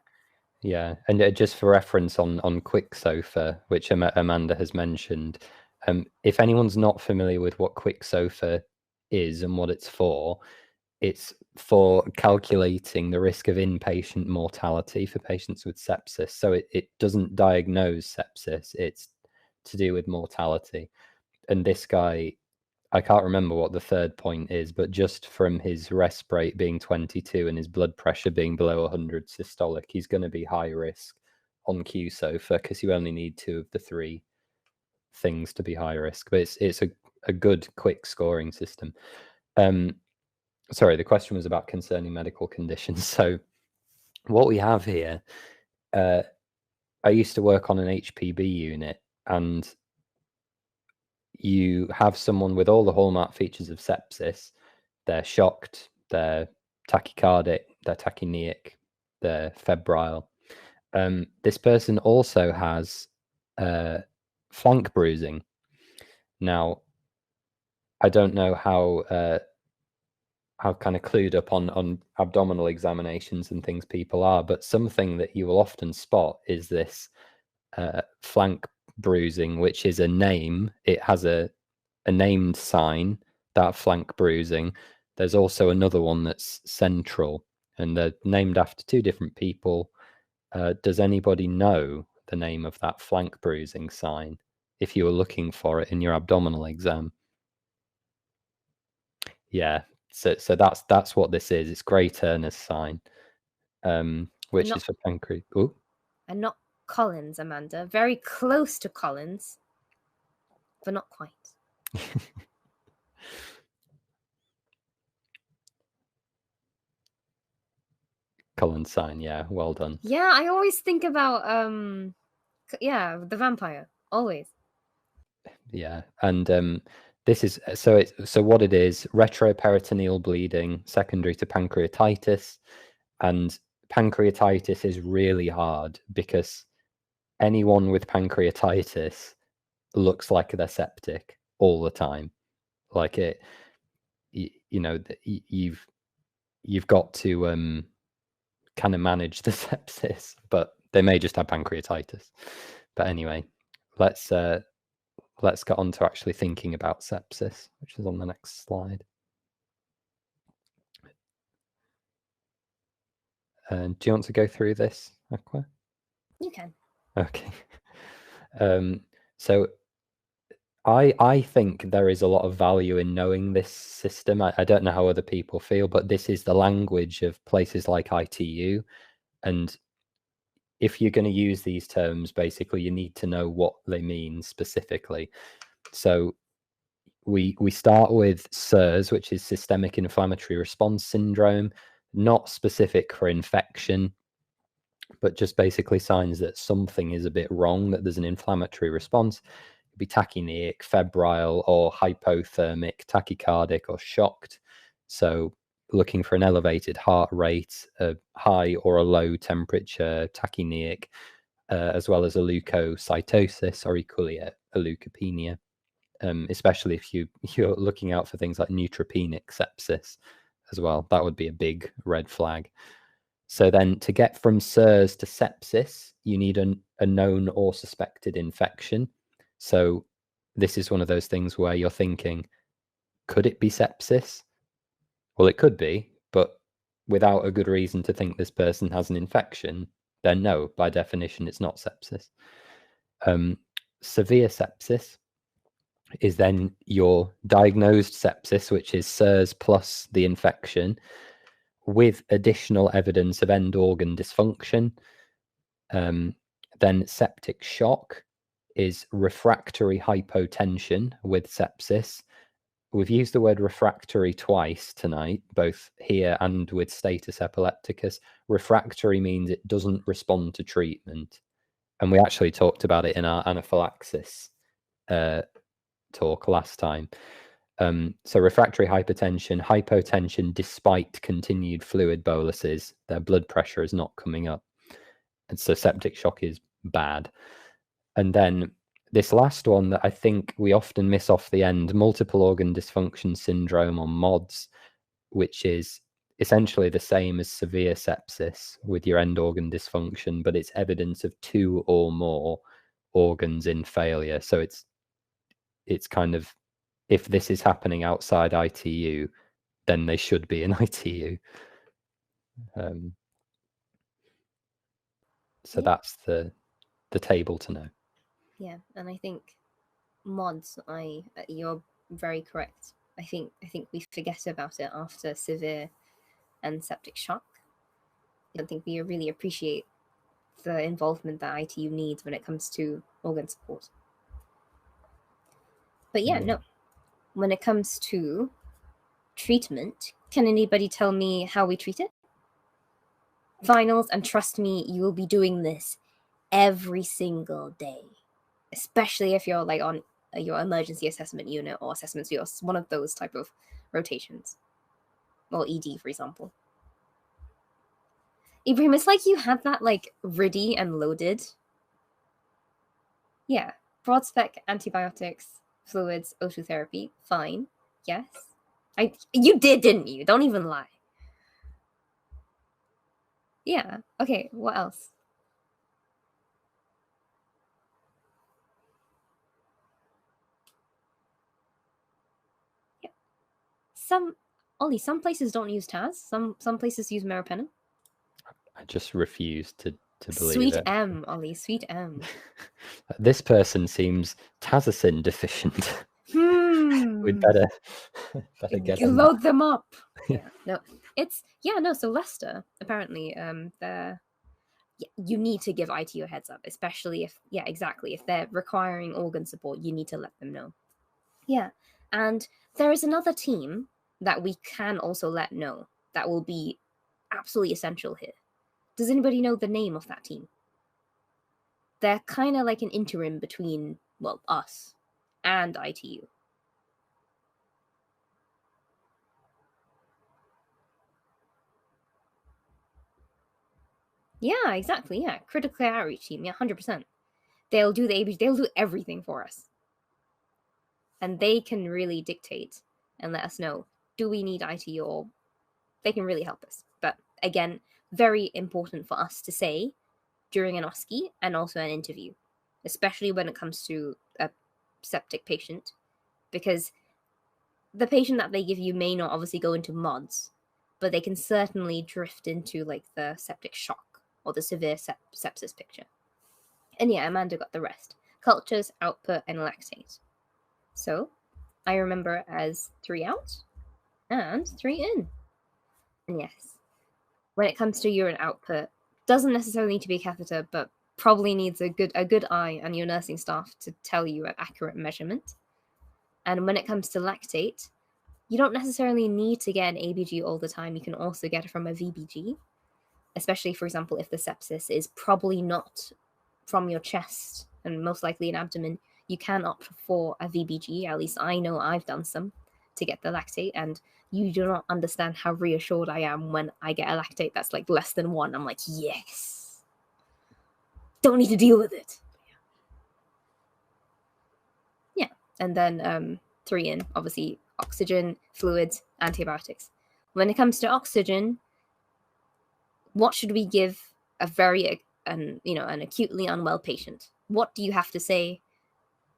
Yeah, and just for reference on Quick Sofa, which Amanda has mentioned, if anyone's not familiar with what Quick Sofa is and what it's for calculating the risk of inpatient mortality for patients with sepsis. So it doesn't diagnose sepsis, it's to do with mortality. And this guy, I can't remember what the third point is, but just from his rest rate being 22 and his blood pressure being below 100 systolic, he's going to be high risk on Q sofa because you only need 2 of the 3 things to be high risk. But it's a good, quick scoring system. Sorry, the question was about concerning medical conditions. So what we have here, I used to work on an HPB unit, and you have someone with all the hallmark features of sepsis. They're shocked, they're tachycardic, they're tachypneic, they're febrile. This person also has flank bruising. Now, I don't know how kind of clued up on abdominal examinations and things people are, but something that you will often spot is this flank bruising, which is a name. It has a named sign, that flank bruising. There's also another one that's central, and they're named after 2 different people. Does anybody know the name of that flank bruising sign if you were looking for it in your abdominal exam? Yeah, so that's what this is. It's Gray Turner's sign, which is for pancreas. And not Collins, Amanda. Very close to Collins, but not quite. Collins sign, yeah, well done. Yeah, I always think about the vampire, always. Yeah, and this is so what it is: retroperitoneal bleeding secondary to pancreatitis. And pancreatitis is really hard because anyone with pancreatitis looks like they're septic all the time. Like you've got to kind of manage the sepsis, but they may just have pancreatitis. But anyway, let's get on to actually thinking about sepsis, which is on the next slide. Do you want to go through this, Aqua? You can. Okay. So I think there is a lot of value in knowing this system. I don't know how other people feel, but this is the language of places like ITU. And if you're going to use these terms, basically, you need to know what they mean specifically. So we start with SIRS, which is Systemic Inflammatory Response Syndrome, not specific for infection, but just basically signs that something is a bit wrong, that there's an inflammatory response. It could be tachypneic, febrile, or hypothermic, tachycardic, or shocked. So looking for an elevated heart rate, a high or a low temperature, tachypneic, as well as a leukocytosis or equally a leukopenia, especially if you're looking out for things like neutropenic sepsis as well. That would be a big red flag. So then to get from SIRS to sepsis, you need a known or suspected infection. So this is one of those things where you're thinking, could it be sepsis? Well, it could be, but without a good reason to think this person has an infection, then no, by definition, it's not sepsis. Severe sepsis is then your diagnosed sepsis, which is SIRS plus the infection, with additional evidence of end organ dysfunction. Then septic shock is refractory hypotension with sepsis. We've used the word refractory twice tonight, both here and with status epilepticus. Refractory means it doesn't respond to treatment. And we actually talked about it in our anaphylaxis talk last time. So refractory hypotension despite continued fluid boluses, their blood pressure is not coming up. And so septic shock is bad. And then this last one that I think we often miss off the end, multiple organ dysfunction syndrome or MODS, which is essentially the same as severe sepsis with your end organ dysfunction, but it's evidence of 2 or more organs in failure. So it's kind of, if this is happening outside ITU, then they should be in ITU. So that's the table to know. Yeah, and I think MODS, you're very correct. I think we forget about it after severe and septic shock. I don't think we really appreciate the involvement that ITU needs when it comes to organ support. But yeah, no. When it comes to treatment, can anybody tell me how we treat it? Finals, and trust me, you will be doing this every single day, especially if you're like on your emergency assessment unit or assessments, you're one of those type of rotations, or ED, for example. Ibrahim, it's like you had that like ready and loaded. Yeah, broad spec antibiotics, fluids, O2 therapy, fine. Yes, you did, didn't you? Don't even lie. Yeah. Okay. What else? Yeah. Ollie, some places don't use TAS. Some places use meropenem. I just refuse to believe Sweet it. M, Ollie, sweet M. This person seems tazocin deficient. We'd better get them. Load them up. Yeah, no, So Leicester, apparently, you need to give ITU a heads up, especially if they're requiring organ support, you need to let them know. Yeah, and there is another team that we can also let know that will be absolutely essential here. Does anybody know the name of that team? They're kind of like an interim between, well, us and ITU. Yeah, exactly. Yeah, critical care outreach team. Yeah, 100%. They'll do the ABG. They'll do everything for us, and they can really dictate and let us know, do we need ITU, or they can really help us. But again, very important for us to say during an OSCE and also an interview, especially when it comes to a septic patient, because the patient that they give you may not obviously go into MODS, but they can certainly drift into like the septic shock or the severe sepsis picture. And yeah, Amanda got the rest. Cultures, output, and lactate. So I remember as 3 out and 3 in. And yes, when it comes to urine output, doesn't necessarily need to be a catheter, but probably needs a good eye on your nursing staff to tell you an accurate measurement. And when it comes to lactate, you don't necessarily need to get an ABG all the time. You can also get it from a VBG, especially, for example, if the sepsis is probably not from your chest and most likely an abdomen. You can opt for a VBG. At least I know I've done some to get the lactate, and you do not understand how reassured I am when I get a lactate that's like less than 1. I'm like, yes, don't need to deal with it. Yeah, and then 3 in, obviously, oxygen, fluids, antibiotics. When it comes to oxygen, what should we give a very an acutely unwell patient? What do you have to say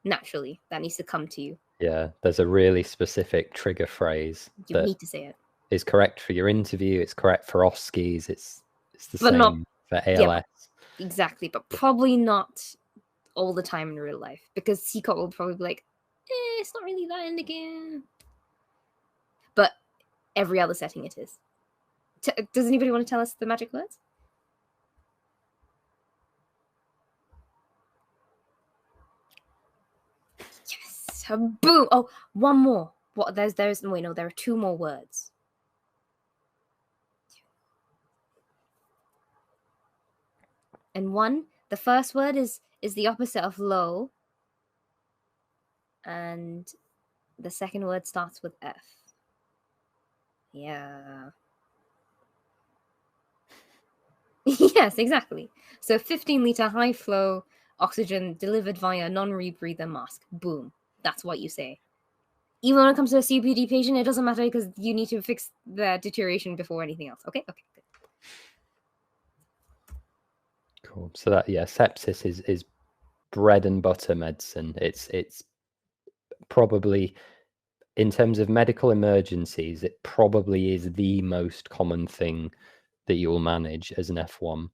naturally that needs to come to you? Yeah, there's a really specific trigger phrase You need to say it. Is correct for your interview. It's correct for OSCEs. It's the But same not, for ALS. Yeah, exactly, but probably not all the time in real life, because CCOT will probably be like, it's not really that indicated. But every other setting it is. Does anybody want to tell us the magic words? Yes. Boom. Oh, one more. What? There are two more words. And the first word is the opposite of low. And the second word starts with F. Yeah. Yes, exactly. So 15-liter high flow oxygen delivered via non-rebreather mask. Boom. That's what you say. Even when it comes to a COPD patient, it doesn't matter, because you need to fix the deterioration before anything else. Okay, good. Cool. So that, yeah, sepsis is bread and butter medicine. It's probably, in terms of medical emergencies, it probably is the most common thing that you will manage as an F1.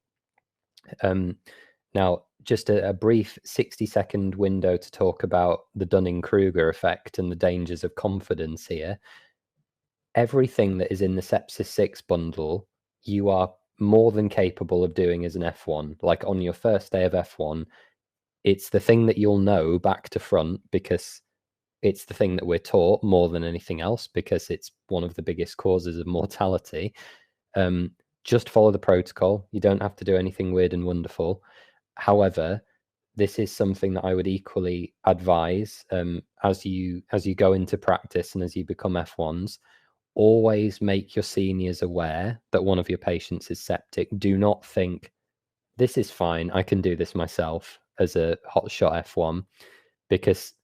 Now, just a brief 60-second window to talk about the Dunning-Kruger effect and the dangers of confidence here. Everything that is in the Sepsis 6 bundle, you are more than capable of doing as an F1. Like on your first day of F1, it's the thing that you'll know back to front, because it's the thing that we're taught more than anything else, because it's one of the biggest causes of mortality. Just follow the protocol. You don't have to do anything weird and wonderful. However, this is something that I would equally advise as you go into practice and as you become F1s. Always make your seniors aware that one of your patients is septic. Do not think, this is fine, I can do this myself, as a hotshot F1, because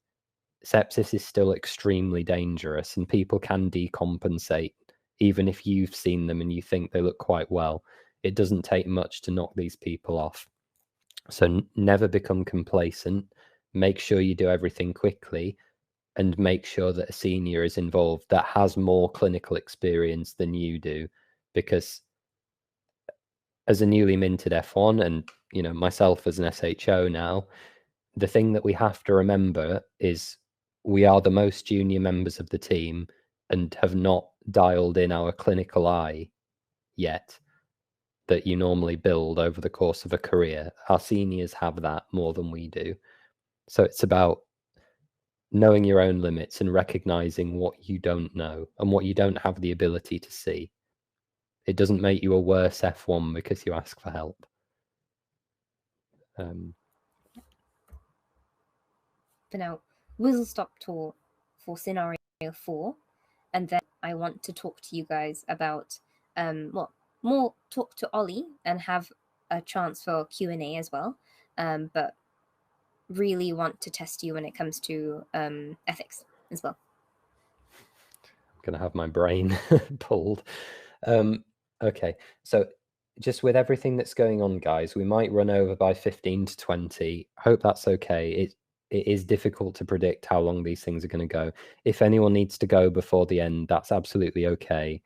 sepsis is still extremely dangerous and people can decompensate. Even if you've seen them and you think they look quite well, it doesn't take much to knock these people off. So never become complacent. Make sure you do everything quickly, and make sure that a senior is involved that has more clinical experience than you do, because as a newly minted F1, and myself as an SHO now, the thing that we have to remember is we are the most junior members of the team and have not dialed in our clinical eye yet that you normally build over the course of a career. Our seniors have that more than we do. So it's about knowing your own limits and recognizing what you don't know and what you don't have the ability to see. It doesn't make you a worse F1 because you ask for help. For now, whistle stop tour for scenario 4, and then I want to talk to you guys about more talk to Ollie and have a chance for Q&A as well, but really want to test you when it comes to ethics as well. I'm gonna have my brain pulled. Okay, so just with everything that's going on, guys, we might run over by 15 to 20. Hope that's okay. It is difficult to predict how long these things are going to go. If anyone needs to go before the end, that's absolutely okay.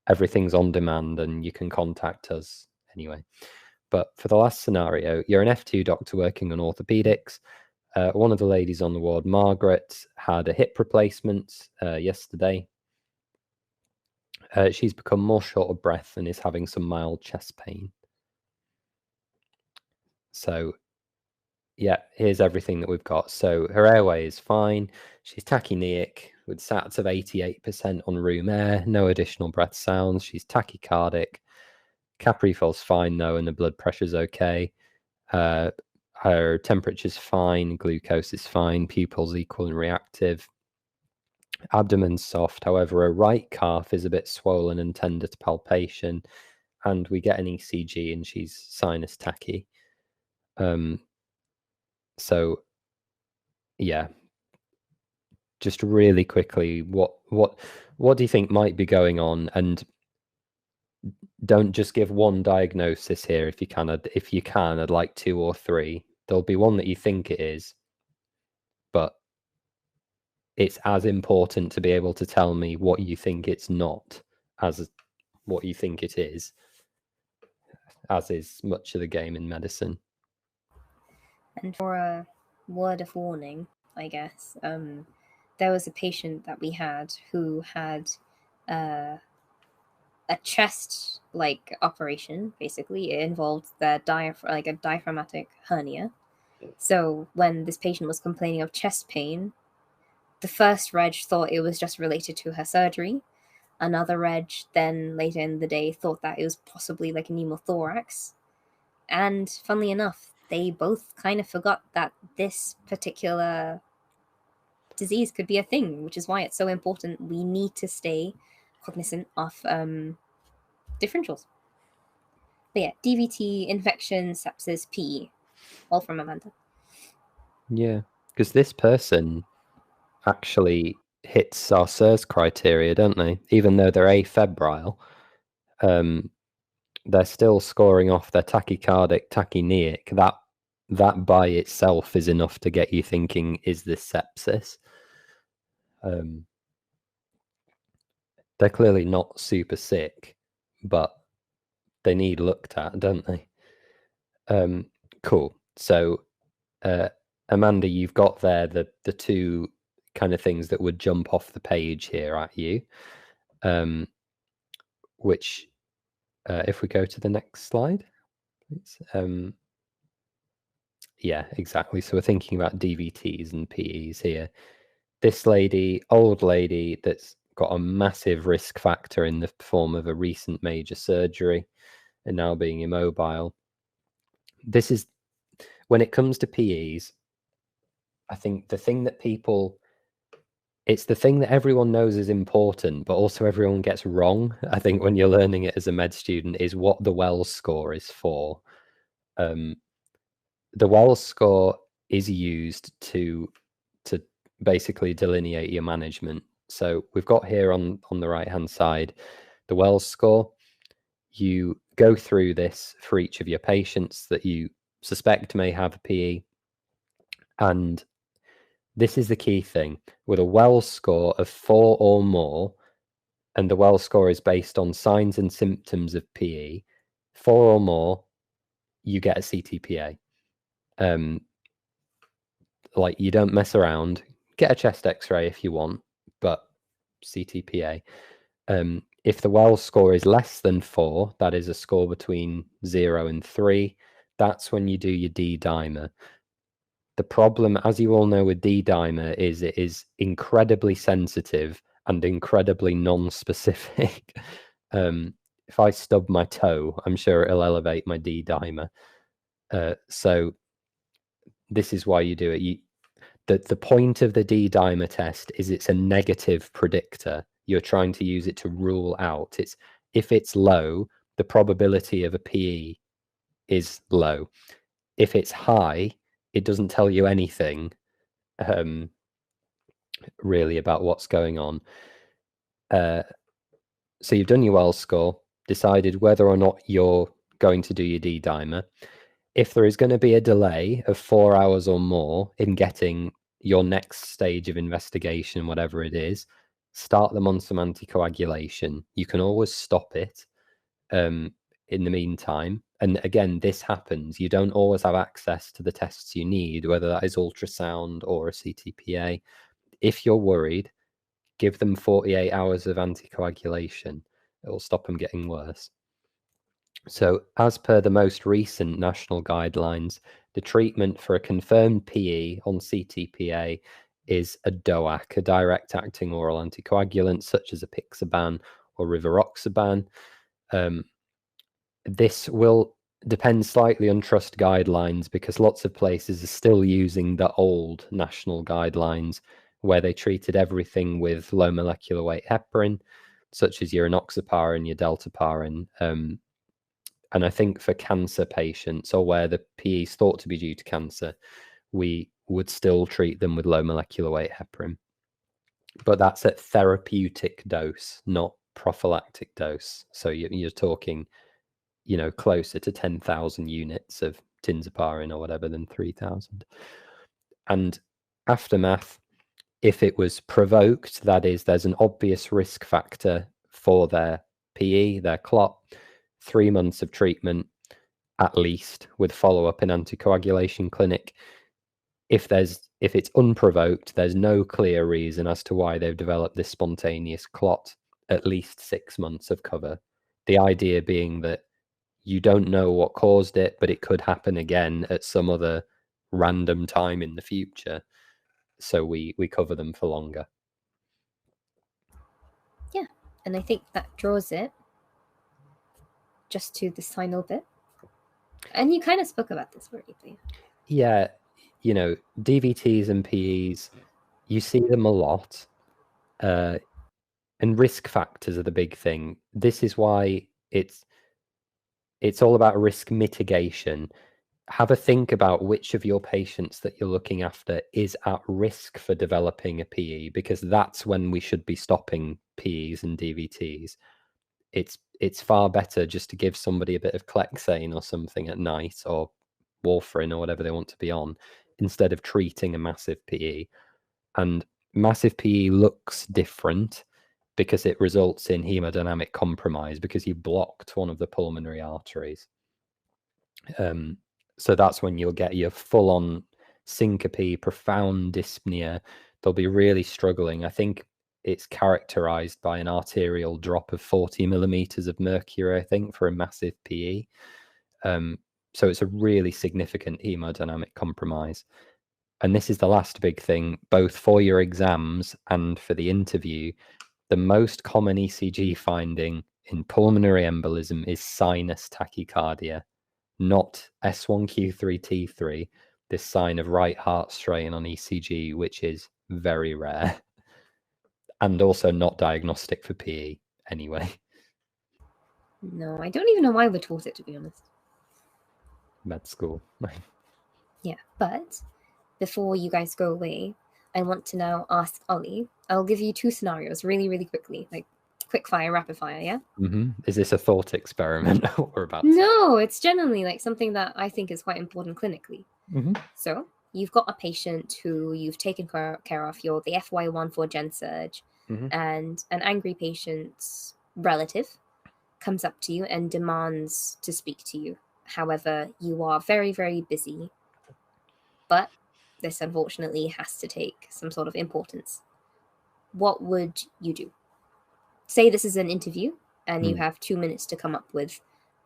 Everything's on demand and you can contact us anyway. But for the last scenario, you're an F2 doctor working on orthopedics. One of the ladies on the ward, Margaret, had a hip replacement yesterday. She's become more short of breath and is having some mild chest pain. So yeah, here's everything that we've got. So her airway is fine. She's tachypneic with SATs of 88% on room air, no additional breath sounds. She's tachycardic. Caprifol's fine though, and the blood pressure's okay. Her temperature's fine, glucose is fine, pupils equal and reactive. Abdomen's soft, however, her right calf is a bit swollen and tender to palpation, and we get an ECG and she's sinus tachy. So yeah, just really quickly, what do you think might be going on? And don't just give one diagnosis here. If you can, I'd like 2 or 3. There'll be one that you think it is, but it's as important to be able to tell me what you think it's not as what you think it is, as is much of the game in medicine. And for a word of warning, I guess, there was a patient that we had who had a chest operation. Basically, it involved a diaphragmatic hernia. So when this patient was complaining of chest pain, the first reg thought it was just related to her surgery. Another reg then later in the day thought that it was possibly like a pneumothorax. And funnily enough, they both kind of forgot that this particular disease could be a thing, which is why it's so important. We need to stay cognizant of differentials. But yeah, DVT, infection, sepsis, PE, all from Amanda. Yeah, because this person actually hits our SIRS criteria, don't they? Even though they're afebrile, they're still scoring off their tachycardic, tachypneic. That by itself is enough to get you thinking, is this sepsis? They're clearly not super sick, but they need looked at, don't they? Cool. So, Amanda, you've got there the 2 kind of things that would jump off the page here at you, which, if we go to the next slide, please. Yeah, exactly. So we're thinking about DVTs and PEs here. This lady, old lady, that's got a massive risk factor in the form of a recent major surgery and now being immobile. This is, when it comes to PEs, I think the thing that it's the thing that everyone knows is important, but also everyone gets wrong, I think, when you're learning it as a med student, is what the Wells score is for. The Wells score is used to basically delineate your management. So we've got here on the right-hand side, the Wells score. You go through this for each of your patients that you suspect may have a PE. And this is the key thing. With a Wells score of 4 or more, and the Wells score is based on signs and symptoms of PE, 4 or more, you get a CTPA. Like, you don't mess around. Get a chest x-ray if you want, but CTPA. If the Wells score is less than 4, that is a score between 0 and 3, that's when you do your D-dimer. The problem, as you all know with D-dimer, is it is incredibly sensitive and incredibly non-specific. If I stub my toe, I'm sure it'll elevate my D-dimer. So this is why you do it. The point of the D-dimer test is it's a negative predictor. You're trying to use it to rule out. If it's low, the probability of a PE is low. If it's high, it doesn't tell you anything really about what's going on. So you've done your Wells score, decided whether or not you're going to do your D-dimer. If there is going to be a delay of 4 hours or more in getting your next stage of investigation, whatever it is, start them on some anticoagulation. You can always stop it in the meantime. And again, this happens. You don't always have access to the tests you need, whether that is ultrasound or a CTPA. If you're worried, give them 48 hours of anticoagulation. It will stop them getting worse. So as per the most recent national guidelines, the treatment for a confirmed PE on CTPA is a DOAC, a direct-acting oral anticoagulant, such as apixaban or rivaroxaban. This will depend slightly on trust guidelines because lots of places are still using the old national guidelines where they treated everything with low molecular weight heparin, such as your enoxaparin, your deltaparin. And I think for cancer patients, or where the PE is thought to be due to cancer, we would still treat them with low molecular weight heparin. But that's at therapeutic dose, not prophylactic dose. So you're talking, closer to 10,000 units of tinzaparin or whatever than 3,000. And aftermath, if it was provoked, that is, there's an obvious risk factor for their PE, their clot, 3 months of treatment at least, with follow-up in anticoagulation clinic. If it's unprovoked, there's no clear reason as to why they've developed this spontaneous clot, at least 6 months of cover. The idea being that you don't know what caused it, but it could happen again at some other random time in the future. So we cover them for longer. Yeah, and I think that draws it just to the final bit. And you kind of spoke about this already. Yeah, DVTs and PEs, you see them a lot. And risk factors are the big thing. This is why it's all about risk mitigation. Have a think about which of your patients that you're looking after is at risk for developing a PE, because that's when we should be stopping PEs and DVTs. It's far better just to give somebody a bit of Clexane or something at night, or warfarin or whatever they want to be on, instead of treating a massive PE. And massive PE looks different because it results in hemodynamic compromise, because you blocked one of the pulmonary arteries. So that's when you'll get your full-on syncope, profound dyspnea. They'll be really struggling. I think it's characterized by an arterial drop of 40 millimeters of mercury, I think, for a massive PE. So it's a really significant hemodynamic compromise. And this is the last big thing, both for your exams and for the interview. The most common ECG finding in pulmonary embolism is sinus tachycardia, not S1Q3T3, this sign of right heart strain on ECG, which is very rare, and also not diagnostic for PE anyway. No, I don't even know why we're taught it, to be honest. Med school. Yeah, but before you guys go away, I want to now ask Ollie. I'll give you 2 scenarios really, really quickly, like quick fire, rapid fire, yeah? Is this a thought experiment we're about to... No, it's generally like something that I think is quite important clinically. So you've got a patient who you've taken care of, you're the FY14 gen surge, and an angry patient's relative comes up to you and demands to speak to you. However, you are very, very busy, but this unfortunately has to take some sort of importance. What would you do? Say this is an interview and you have 2 minutes to come up with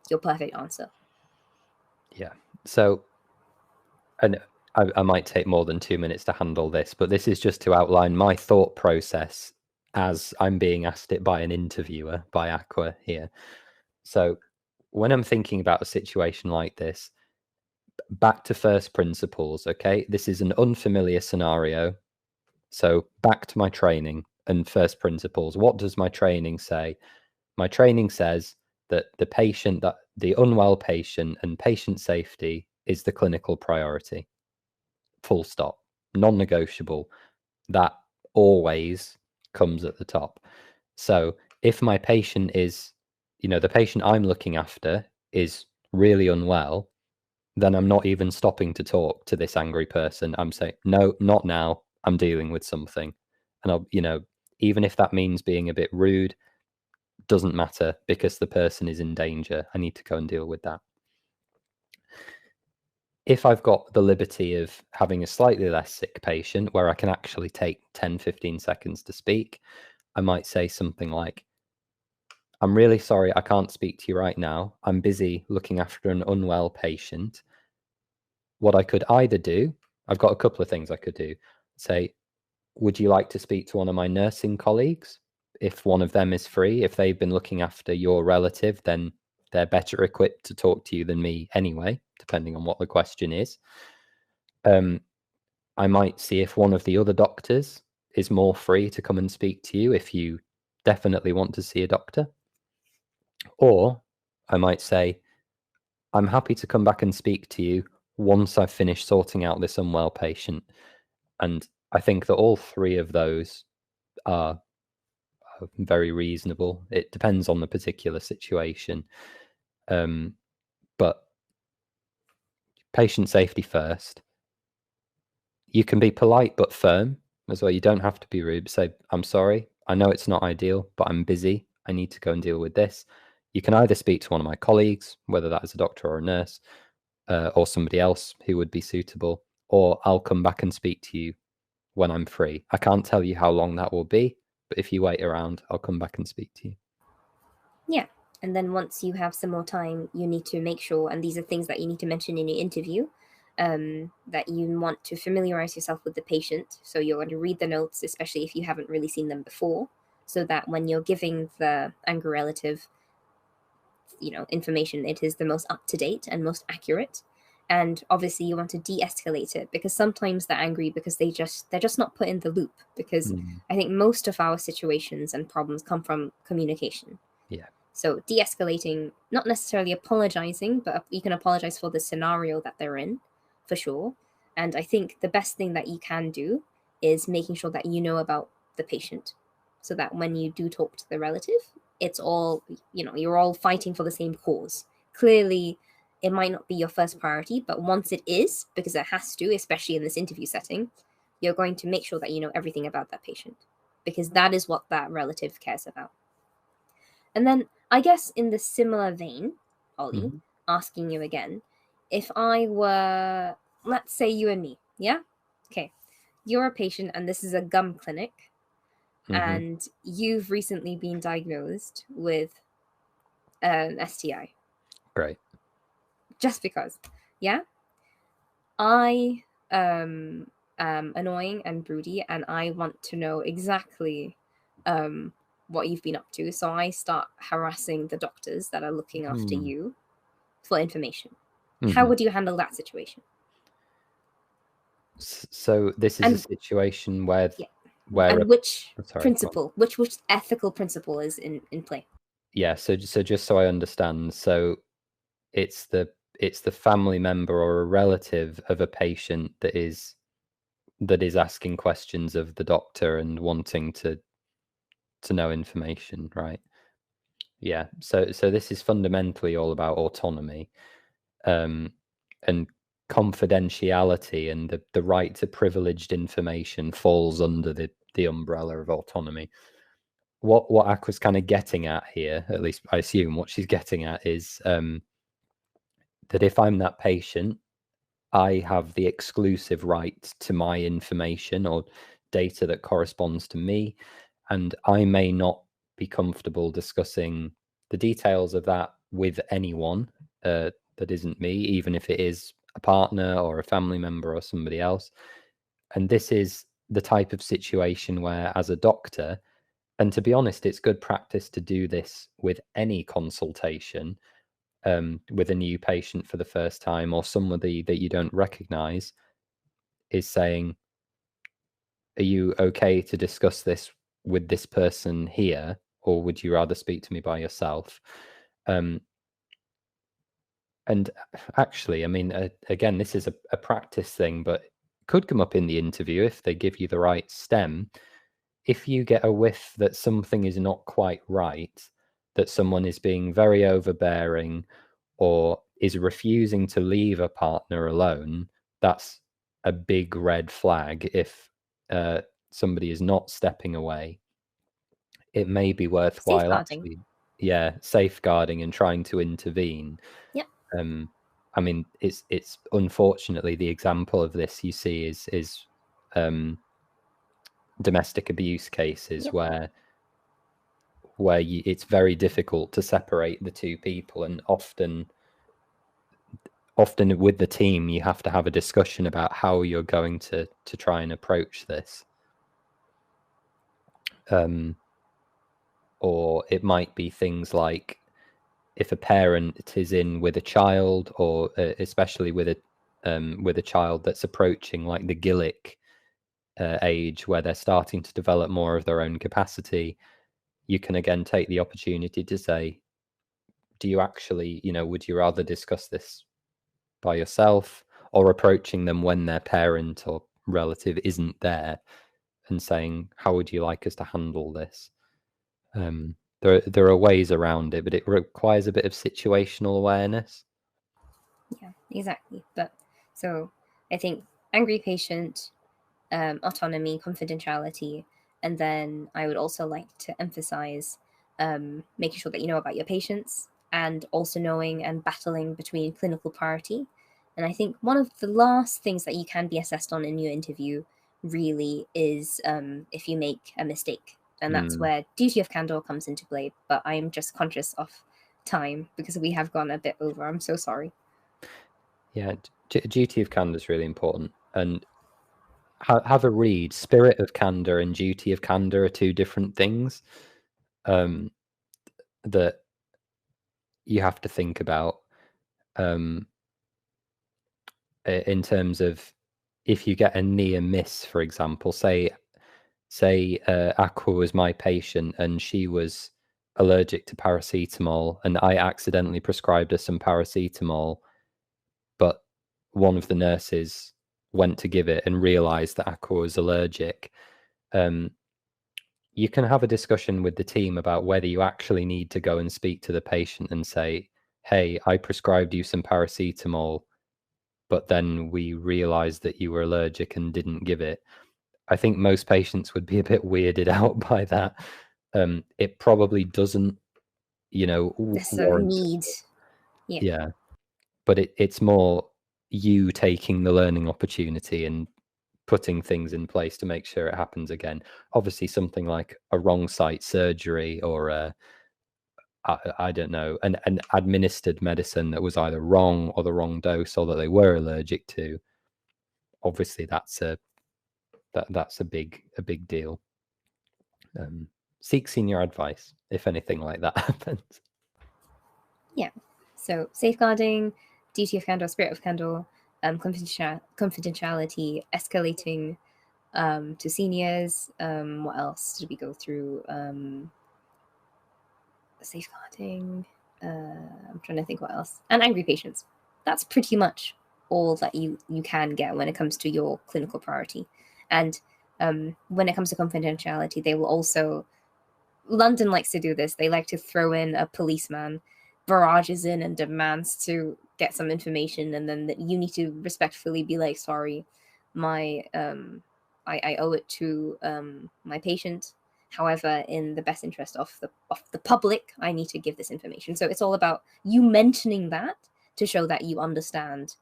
your perfect answer. Yeah. So, and I might take more than 2 minutes to handle this, but this is just to outline my thought process as I'm being asked it by an interviewer, by Aqua here. So when I'm thinking about a situation like this, back to first principles, okay? This is an unfamiliar scenario. So back to my training and first principles. What does my training say? My training says that the unwell patient and patient safety is the clinical priority. Full stop. Non-negotiable. That always comes at the top. So if my patient is, the patient I'm looking after is really unwell, then I'm not even stopping to talk to this angry person. I'm saying, no, not now. I'm dealing with something. And I'll, even if that means being a bit rude, doesn't matter, because the person is in danger. I need to go and deal with that. If I've got the liberty of having a slightly less sick patient where I can actually take 10, 15 seconds to speak, I might say something like, I'm really sorry, I can't speak to you right now. I'm busy looking after an unwell patient. What I could either do, I've got a couple of things I could do. Say, would you like to speak to one of my nursing colleagues? If one of them is free, if they've been looking after your relative, then they're better equipped to talk to you than me anyway, depending on what the question is. I might see if one of the other doctors is more free to come and speak to you if you definitely want to see a doctor. Or I might say, I'm happy to come back and speak to you once I've finished sorting out this unwell patient. And I think that all 3 of those are very reasonable. It depends on the particular situation. But patient safety first. You can be polite but firm as well. You don't have to be rude. Say, I'm sorry. I know it's not ideal, but I'm busy. I need to go and deal with this. You can either speak to one of my colleagues, whether that is a doctor or a nurse, or somebody else who would be suitable, or I'll come back and speak to you when I'm free. I can't tell you how long that will be, but if you wait around, I'll come back and speak to you. Yeah. And then once you have some more time, you need to make sure, and these are things that you need to mention in your interview, that you want to familiarize yourself with the patient. So you're going to read the notes, especially if you haven't really seen them before, so that when you're giving the angry relative, information, it is the most up-to-date and most accurate. And obviously you want to de-escalate it, because sometimes they're angry because they're just not put in the loop, because I think most of our situations and problems come from communication. Yeah. So de-escalating, not necessarily apologizing, but you can apologize for the scenario that they're in, for sure. And I think the best thing that you can do is making sure that you know about the patient, so that when you do talk to the relative, it's all, you're all fighting for the same cause. Clearly, it might not be your first priority, but once it is, because it has to, especially in this interview setting, you're going to make sure that you know everything about that patient, because that is what that relative cares about. And then, I guess in the similar vein, Ollie, asking you again, if I were, let's say you and me, yeah? Okay. You're a patient and this is a gum clinic, and you've recently been diagnosed with an STI. Great. Just because, yeah? I am annoying and broody, and I want to know exactly what you've been up to. So I start harassing the doctors that are looking after you for information. How would you handle that situation? So this is a situation where and which principle, which ethical principle is in play? Yeah, so just so I understand, so it's the family member or a relative of a patient that is asking questions of the doctor and wanting to know information, right? Yeah. So this is fundamentally all about autonomy, and confidentiality, and the right to privileged information falls under the umbrella of autonomy. What Aqua's kind of getting at here, at least I assume what she's getting at, is that if I'm that patient, I have the exclusive right to my information or data that corresponds to me, and I may not be comfortable discussing the details of that with anyone that isn't me, even if it is a partner or a family member or somebody else. And this is the type of situation where, as a doctor, and to be honest, it's good practice to do this with any consultation, with a new patient for the first time or somebody that you don't recognize, is saying, are you okay to discuss this with this person here, or would you rather speak to me by yourself? And actually, I mean, again, this is a practice thing, but it could come up in the interview if they give you the right stem. If you get a whiff that something is not quite right, that someone is being very overbearing or is refusing to leave a partner alone, that's a big red flag. If somebody is not stepping away, it may be worthwhile actually, safeguarding and trying to intervene. Yep. I mean, it's unfortunately the example of this you see is domestic abuse cases, where it's very difficult to separate the two people, and often with the team you have to have a discussion about how you're going to try and approach this. Or it might be things like, if a parent is in with a child, or especially with a child that's approaching like the Gillick age, where they're starting to develop more of their own capacity, you can again take the opportunity to say, do you actually, would you rather discuss this by yourself, or approaching them when their parent or relative isn't there and saying, how would you like us to handle this? There are ways around it, but it requires a bit of situational awareness. Yeah, exactly. But so I think angry patient, autonomy, confidentiality, and then I would also like to emphasize making sure that you know about your patients, and also knowing and battling between clinical priority. And I think one of the last things that you can be assessed on in your interview really is if you make a mistake. And that's where duty of candor comes into play. But I'm just conscious of time because we have gone a bit over. I'm so sorry. Yeah, duty of candor is really important. And have a read. Spirit of candor and duty of candor are two different things that you have to think about in terms of if you get a near miss, for example. Say Aqua was my patient and she was allergic to paracetamol, and I accidentally prescribed her some paracetamol, but one of the nurses went to give it and realized that Aqua was allergic. You can have a discussion with the team about whether you actually need to go and speak to the patient and say, hey, I prescribed you some paracetamol, but then we realized that you were allergic and didn't give it. I think most patients would be a bit weirded out by that. It probably doesn't, There's a warrant. need. Yeah. But it's more you taking the learning opportunity and putting things in place to make sure it happens again. Obviously, something like a wrong site surgery or I don't know, an administered medicine that was either wrong or the wrong dose or that they were allergic to. Obviously, that's a big deal. Seek senior advice if anything like that happens. Yeah. So safeguarding, duty of candor, spirit of candor, confidentiality, escalating to seniors. What else did we go through? Safeguarding. I'm trying to think what else. And angry patients. That's pretty much all that you can get when it comes to your clinical priority. And when it comes to confidentiality, they will also. London likes to do this. They like to throw in a policeman, barrages in and demands to get some information, and then you need to respectfully be like, sorry, my I owe it to my patient. However, in the best interest of the public, I need to give this information. So it's all about you mentioning that to show that you understand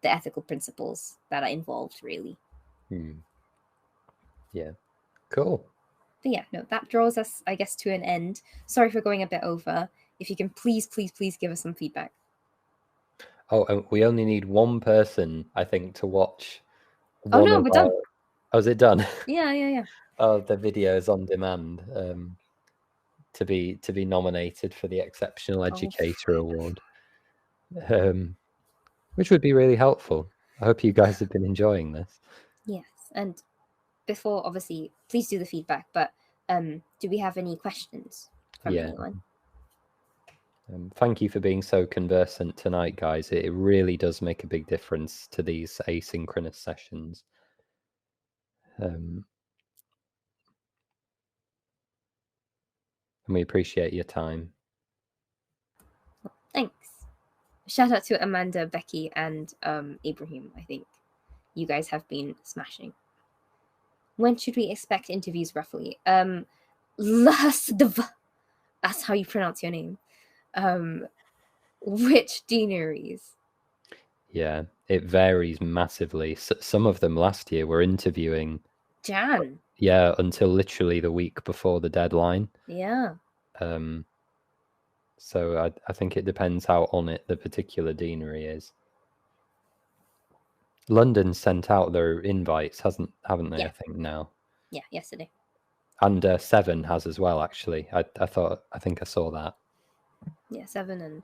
the ethical principles that are involved, really. Yeah, cool. But yeah, no, that draws us, I guess, to an end. Sorry for going a bit over. If you can please give us some feedback. Oh, and we only need one person, I think, to watch. Oh no, we're done. Oh, is it done? Yeah. Oh, the video is on demand to be nominated for the Exceptional Educator Award, which would be really helpful. I hope you guys have been enjoying this. Yes, and before, obviously, please do the feedback, but do we have any questions from anyone? Thank you for being so conversant tonight, guys. It really does make a big difference to these asynchronous sessions. And we appreciate your time. Thanks. Shout out to Amanda, Becky, and Ibrahim. I think you guys have been smashing. When should we expect interviews roughly? That's how you pronounce your name. Which deaneries? Yeah, it varies massively. Some of them last year were interviewing Jan. Yeah, until literally the week before the deadline. Yeah. So I think it depends how on it the particular deanery is. London sent out their invites, haven't they? Yeah. I think now. Yeah, yesterday. And 7 has as well, actually. I think I saw that. Yeah, 7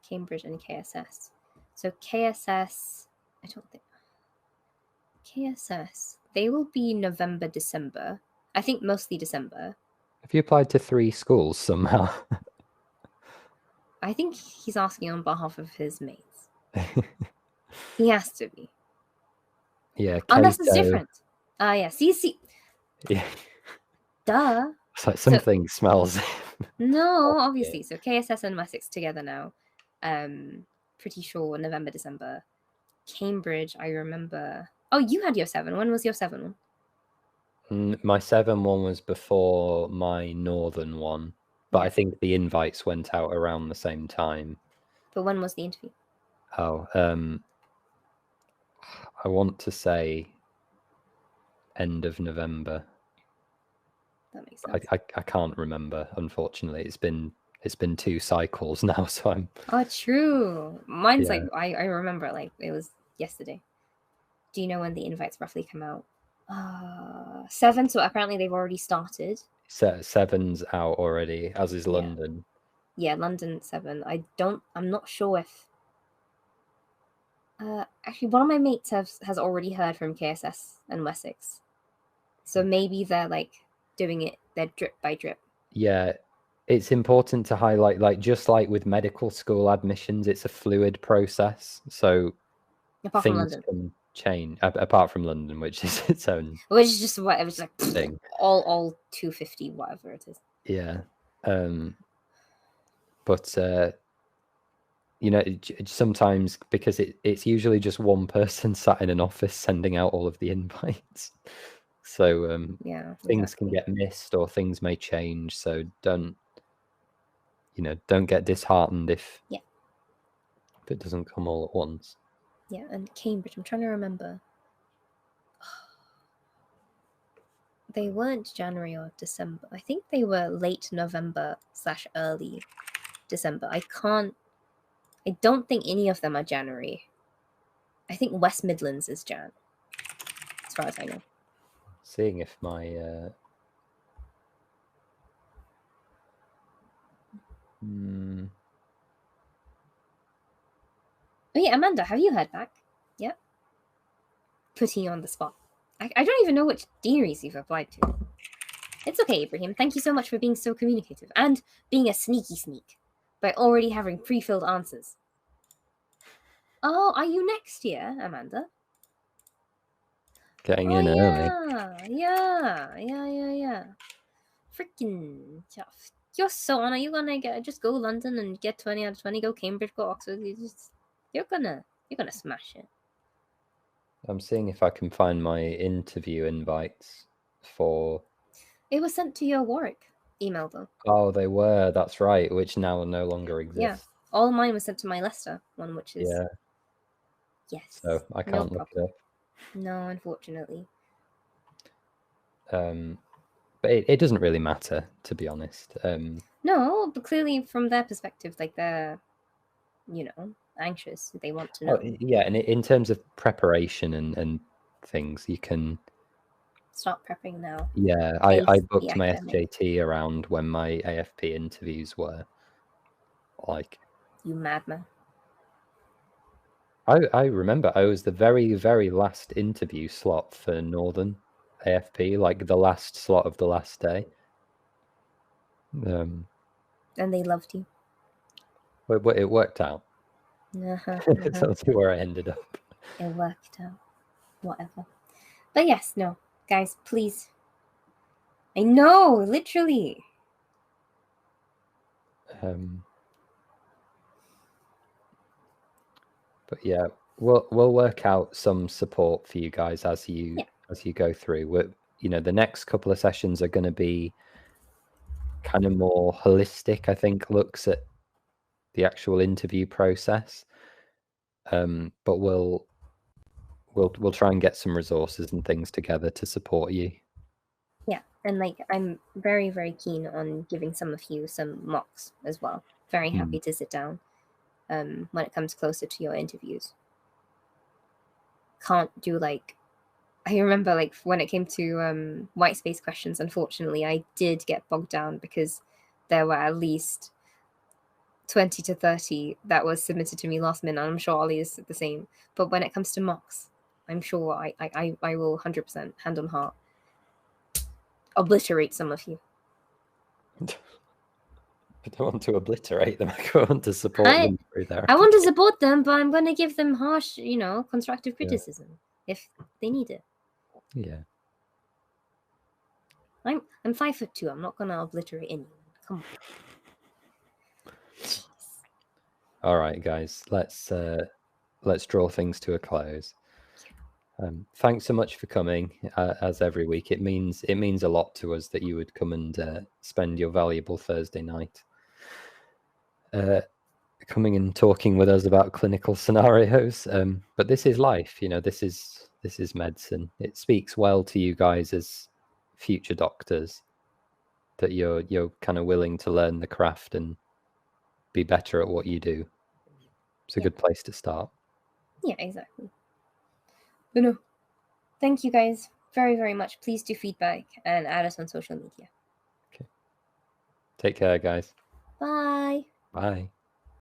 Cambridge and KSS. So KSS, I don't think KSS. They will be November, December. I think mostly December. Have you applied to 3 schools somehow? I think he's asking on behalf of his mates. He has to be. Yeah. Unless it's different. Yeah. See. Yeah. Duh. It's like something smells. No, obviously. So KSS and Wessex together now. Pretty sure November, December. Cambridge, I remember. Oh, you had your 7. When was your 7 one? My 7 one was before my northern one, but I think the invites went out around the same time. But when was the interview? Oh, I want to say end of November. That makes sense. I can't remember, unfortunately. It's been 2 cycles now, so I'm... Oh, true. Mine's like, I remember, like, it was yesterday. Do you know when the invites roughly come out? 7, so apparently they've already started. 7's out already, as is London. Yeah, London 7. I'm not sure if... actually, one of my mates has already heard from KSS and Wessex. So maybe they're, like, doing it, they're drip by drip. Yeah, it's important to highlight, like, just like with medical school admissions, it's a fluid process. So apart from things London. can change, apart from London, which is its own... Which is just whatever, it's like thing. All 250, whatever it is. Yeah. But you know, sometimes, because it's usually just one person sat in an office sending out all of the invites. So things can get missed or things may change. So don't get disheartened if it doesn't come all at once. Yeah, and Cambridge, I'm trying to remember. They weren't January or December. I think they were late November / early December. I don't think any of them are January. I think West Midlands is Jan, as far as I know. Seeing if my Oh yeah, Amanda, have you heard back? Yep. Putting you on the spot. I don't even know which deaneries you've applied to. It's okay, Ibrahim. Thank you so much for being so communicative and being a sneaky sneak by already having pre-filled answers. Oh, are you next year, Amanda? Getting in early. Yeah. Freaking tough. You're so on. Are you gonna just go London and get 20 out of 20? Go Cambridge, go Oxford. You're gonna smash it. I'm seeing if I can find my interview invites for... It was sent to your Warwick email, though. Oh, they were. That's right. Which now no longer exists. Yeah. All mine was sent to my Leicester one, which is... Yeah. Yes. So I can't look it up. No, unfortunately. But it doesn't really matter, to be honest. No, but clearly from their perspective, like, they're, anxious. They want to know. Oh, yeah, and in terms of preparation and things, you can... Start prepping now. Yeah, I booked my SJT around when my AFP interviews were. Like... You madman. I remember I was the very, very last interview slot for Northern AFP, like the last slot of the last day. And they loved you. It worked out. That's where I ended up. It worked out. Whatever. But yes, no. Guys, please. I know, literally. But yeah, we'll work out some support for you guys as you go through. The next couple of sessions are going to be kind of more holistic, I think, looks at the actual interview process. But we'll try and get some resources and things together to support you. Yeah, and like I'm very, very keen on giving some of you some mocks as well. Very happy to sit down when it comes closer to your interviews. Can't do I remember when it came to white space questions, unfortunately, I did get bogged down because there were at least 20 to 30 that was submitted to me last minute. I'm sure Ollie is the same. But when it comes to mocks, I'm sure I will 100% hand on heart obliterate some of you. I don't want to obliterate them. I want to support them through there. I want to support them, but I'm going to give them harsh, constructive criticism if they need it. Yeah. I'm 5'2". I'm not gonna obliterate anyone. Come on. Jeez. All right, guys, let's draw things to a close. Thanks so much for coming, as every week. It means a lot to us that you would come and spend your valuable Thursday night coming and talking with us about clinical scenarios. But this is life, you know. This is medicine. It speaks well to you guys as future doctors that you're kind of willing to learn the craft and be better at what you do. It's a good place to start. Yeah, exactly. But no, thank you guys very, very much. Please do feedback and add us on social media. Okay. Take care, guys. Bye. Bye.